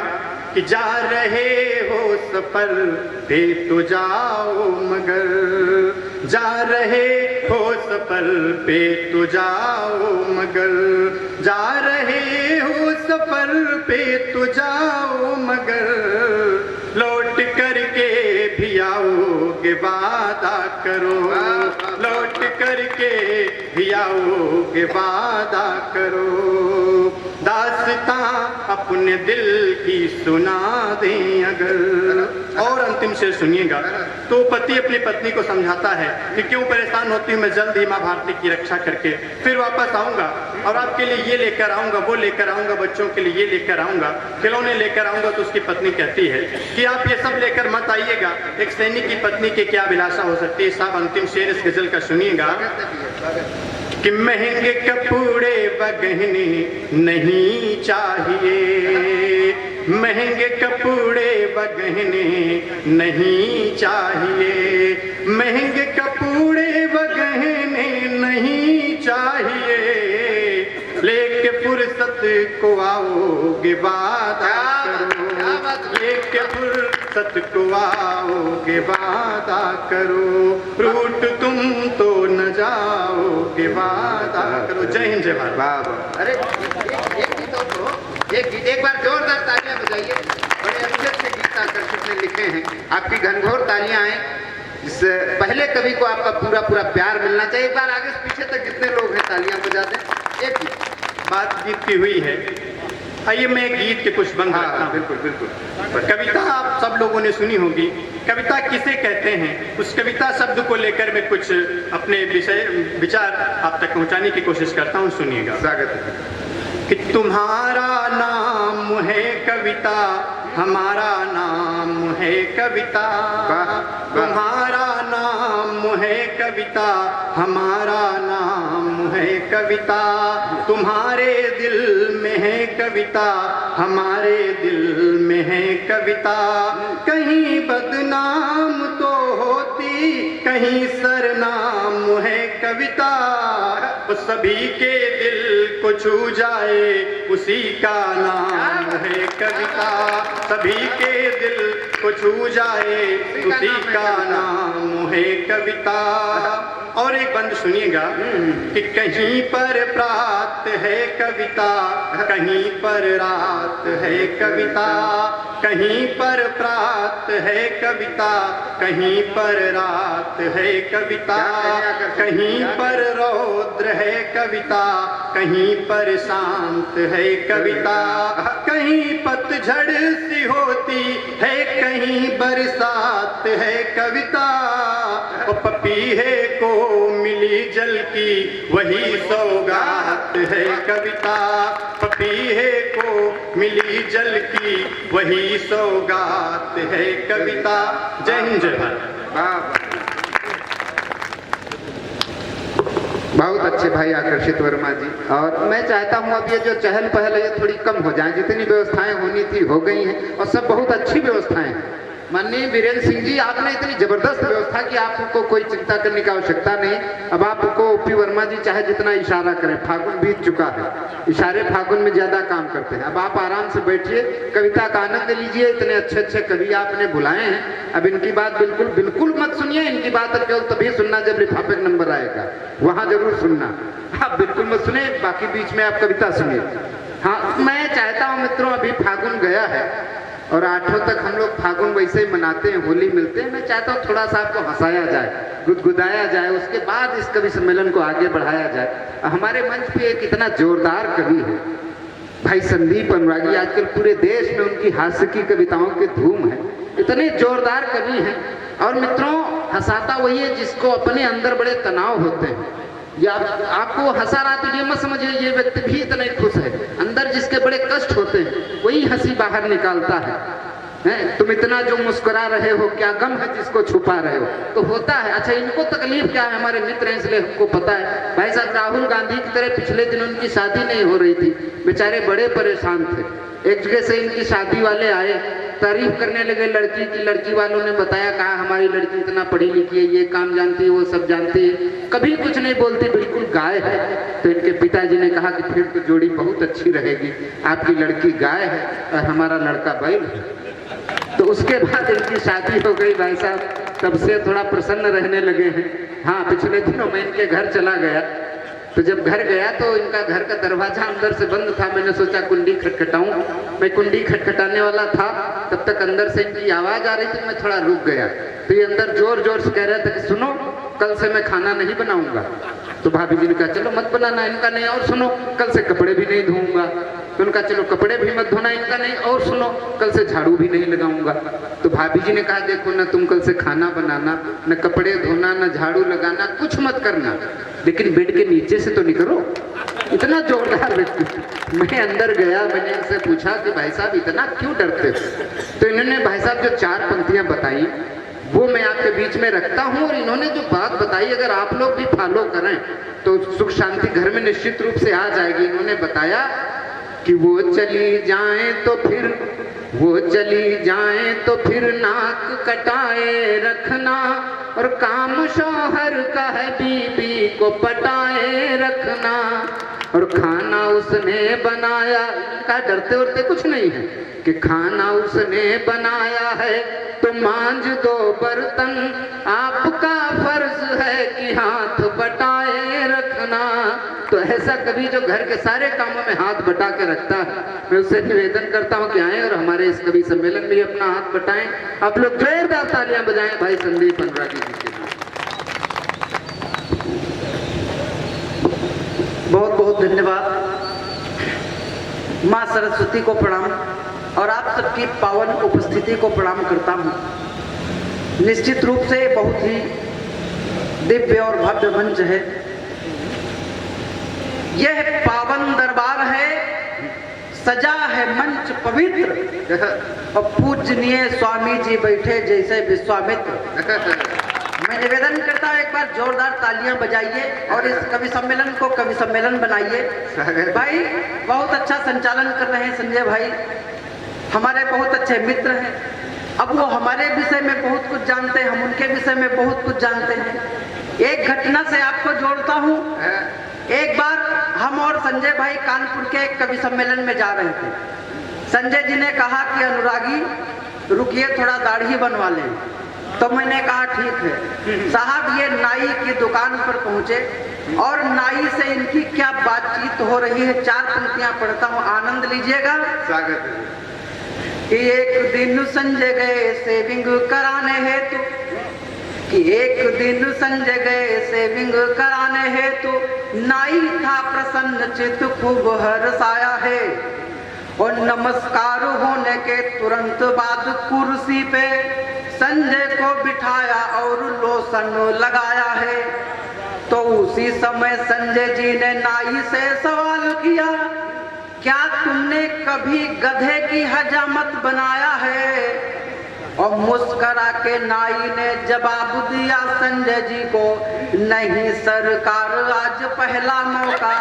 कि जा रहे हो सफर पे तो जाओ मगर, जा रहे हो सफर पे तो जाओ मगर, जा रहे हो सफर पे तो जाओ मगर, लौट करके भी आओगे वादा करो, लौट करके भी आओगे वादा करो, दास्तां अपने दिल की सुना दें अगर। और अंतिम शेर सुनिएगा। तो पति अपनी पत्नी को समझाता है कि क्यों परेशान होती हूँ, मैं जल्द ही माँ भारती की रक्षा करके फिर वापस आऊंगा और आपके लिए ये लेकर आऊंगा, वो लेकर आऊंगा, बच्चों के लिए ये लेकर आऊंगा, खिलौने लेकर आऊंगा। तो उसकी पत्नी कहती है कि आप ये सब लेकर मत आइएगा, एक सैनिक की पत्नी की क्या अभिलाषा हो सकती है। साहब अंतिम शेर इस गजल का सुनिएगा कि महंगे कपड़े व गहने नहीं चाहिए, महंगे कपड़े व गहने नहीं चाहिए, महंगे कपड़े व गहने नहीं चाहिए, लेके फुर्सत को आओगे वादा करो, लेके फुर्सत को आओगे वादा करो, रूठ तुम तो न जाओगे वादा करो। जय हिंद जय भारत। अरे एक गीत और तो, एक बार जोरदार तालियां बजाइए। बड़े अच्छे अच्छे गीत आकर्षित ने लिखे हैं, आपकी घनघोर तालियां आए। इस पहले कवि को आपका पूरा पूरा प्यार मिलना चाहिए। एक बार आगे से पीछे तक जितने लोग हैं तालियां बजा दें। एक बात गीत की हुई है, आइए मैं गीत के कुछ बंद रखता हूं। बिल्कुल बिल्कुल। कविता आप सब लोगों ने सुनी होगी। कविता किसे कहते हैं, उस कविता शब्द को लेकर मैं कुछ अपने विचार आप तक पहुंचाने की कोशिश करता हूं, सुनिएगा। स्वागत है। कि तुम्हारा नाम है कविता, हमारा नाम है कविता, वाह, वाह। तुम्हारा नाम है कविता, हमारा नाम है कविता, तुम्हारे दिल में है कविता, हमारे दिल में है कविता, कहीं बदनाम तो होती, कहीं सरनाम है कविता, वो सभी के दिल को छू जाए उसी का नाम है कविता, सभी के दिल को छू जाए उसी का नाम है कविता। और एक बंद सुनिएगा कि कहीं पर प्रात है कविता, कहीं पर रात है कविता, कहीं पर प्रात है कविता, कहीं पर रात है कविता, कहीं पर रौद्र है कविता, कहीं पर शांत है कविता, कहीं पतझड़ सी होती है, कहीं बरसात है कविता, ओ पपीहे को मिली जल की वही सौगात है कविता, पपीहे को मिली जल की वही सौगात है कविता। जय हिंद जय भारत। बहुत अच्छे भाई आकर्षित वर्मा जी। और मैं चाहता हूं अब ये जो चहल पहल है ये थोड़ी कम हो जाए, जितनी व्यवस्थाएं होनी थी हो गई हैं और सब बहुत अच्छी व्यवस्थाएं हैं। माननीय वीरेंद्र सिंह जी, आपने इतनी जबरदस्त व्यवस्था कि आपको कोई चिंता करने की आवश्यकता नहीं। अब आपको ओपी वर्मा जी चाहे जितना इशारा करें, फागुन बीत चुका है, इशारे फागुन में ज्यादा काम करते हैं। अब आप आराम से बैठिए, कविता का आनंद लीजिए। इतने अच्छे अच्छे कवि आपने बुलाए हैं, अब इनकी बात बिल्कुल बिल्कुल मत सुनिए। इनकी बात केवल तभी सुनना जब लिफाफे का नंबर आएगा, वहां जरूर सुनना। आप बिल्कुल मत सुने, बाकी बीच में आप कविता सुनिए। हाँ, मैं चाहता हूँ मित्रों, अभी फागुन गया है और 8 तक हम लोग फागुन वैसे ही मनाते हैं, होली मिलते हैं। मैं चाहता हूँ थोड़ा सा आपको हंसाया जाए, गुदगुदाया जाए, उसके बाद इस कवि सम्मेलन को आगे बढ़ाया जाए। हमारे मंच पे एक इतना जोरदार कवि है भाई संदीप अनुरागी, आजकल पूरे देश में उनकी हास्य की कविताओं की धूम है। इतने जोरदार कवि हैं। और मित्रों, हंसाता वही है जिसको अपने अंदर बड़े तनाव होते हैं। या आपको हंसा रहा तो ये मत समझिए ये व्यक्ति भी इतना ही खुश है। अंदर जिसके बड़े कष्ट होते हैं वही हंसी बाहर निकालता है। तुम इतना जो मुस्कुरा रहे हो, क्या गम है जिसको छुपा रहे हो, तो होता है। अच्छा, इनको तकलीफ क्या है? हमारे मित्र हैं इसलिए हमको पता है। भाई साहब, राहुल गांधी की तरह पिछले दिन उनकी शादी नहीं हो रही थी, बेचारे बड़े परेशान थे। एक जगह से इनकी शादी वाले आए, तारीफ करने लगे लड़की की। लड़की वालों ने बताया, कहा हमारी लड़की इतना पढ़ी लिखी है, ये काम जानती है, वो सब जानती है, कभी कुछ नहीं बोलती, बिल्कुल गाय है। तो इनके पिताजी ने कहा कि फिर तो जोड़ी बहुत अच्छी रहेगी, आपकी लड़की गाय है और हमारा लड़का बैल है। तो उसके बाद इनकी शादी हो गई। भाई साहब, तब से थोड़ा प्रसन्न रहने लगे हैं। हाँ, पिछले दिनों मैं इनके घर चला गया, तो जब घर गया तो इनका घर का दरवाजा अंदर से बंद था। मैंने सोचा कुंडी खटखटाऊं। मैं कुंडी खटखटाने वाला था, तब तक अंदर से इनकी आवाज आ रही थी। मैं थोड़ा रुक गया, तो ये अंदर जोर जोर से कह रहा था कि सुनो, कल से मैं खाना नहीं बनाऊंगा। तो भाभी जी ने कहा चलो मत बनाना। इनका नहीं, और सुनो, कल से कपड़े भी नहीं धोऊंगा। तो उनका चलो कपड़े भी मत धोना। इनका नहीं, और सुनो, कल से झाड़ू भी नहीं लगाऊंगा। तो भाभी जी ने कहा देखो ना, तुम कल से खाना बनाना, न कपड़े धोना, न झाड़ू लगाना, कुछ मत करना, लेकिन बेड के नीचे से तो नहीं करो। इतना जोरदार व्यक्ति। मैं अंदर गया, मैंने इनसे पूछा कि भाई साहब इतना क्यों डरते हो? तो इन्होंने भाई साहब जो 4 पंक्तियां बताई वो मैं आपके बीच में रखता हूं। और इन्होंने जो बात बताई, अगर आप लोग भी फॉलो करें तो सुख शांति घर में निश्चित रूप से आ जाएगी। इन्होंने बताया कि वो चली जाएं तो फिर, वो चली जाएं तो फिर नाक कटाए रखना, और काम शौहर का है बीबी को पटाए रखना, और खाना उसने बनाया। का डरते उरते कुछ नहीं है कि खाना उसने बनाया है तो मांज दो बर्तन, आपका फर्ज है कि हाथ बटाए रखना। तो ऐसा कवि जो घर के सारे कामों में हाथ बटा के रखता है, मैं उससे निवेदन करता हूं कि आए और हमारे इस कवि सम्मेलन में अपना हाथ बटाएं। आप लोग जोरदार तालियां बजाएं भाई संदीप अनुरागी जी के लिए। बहुत बहुत धन्यवाद। माँ सरस्वती को प्रणाम और आप सबकी पावन उपस्थिति को प्रणाम करता हूँ। निश्चित रूप से बहुत ही दिव्य और भव्य मंच है। यह पावन दरबार है सजा है मंच पवित्र और पूजनीय स्वामी जी बैठे जैसे विश्वामित्र। मैं निवेदन करता हूँ एक बार जोरदार तालियां बजाइए और इस कवि सम्मेलन को कवि सम्मेलन बनाइए। भाई बहुत अच्छा संचालन कर रहे हैं संजय भाई, हमारे बहुत अच्छे मित्र हैं। अब वो हमारे विषय में बहुत कुछ जानते हैं, हम उनके विषय में बहुत कुछ जानते हैं। एक घटना से आपको जोड़ता हूँ। एक बार हम और संजय भाई कानपुर के एक कवि सम्मेलन में जा रहे थे। संजय जी ने कहा कि अनुरागी रुकिए थोड़ा दाढ़ी बनवा लें, तो मैंने कहा ठीक है। साहब ये नाई की दुकान पर पहुंचे और नाई से इनकी क्या बातचीत हो रही है, 4 पंक्तियां पढ़ता हूँ, आनंद लीजिएगा। स्वागत है। कि एक दिन संजय गए सेविंग कराने हेतु, कि एक दिन संजय गए सेविंग कराने हेतु, नाई था प्रसन्न चित्त खूब हर्षाया है, और नमस्कार होने के तुरंत बाद कुर्सी पे संजय को बिठाया और लोशन लगाया है। तो उसी समय संजय जी ने नाई से सवाल किया, क्या तुमने कभी गधे की हजामत बनाया है? और मुस्करा के नाई ने जवाब दिया संजय जी को, नहीं सरकार आज पहला मौका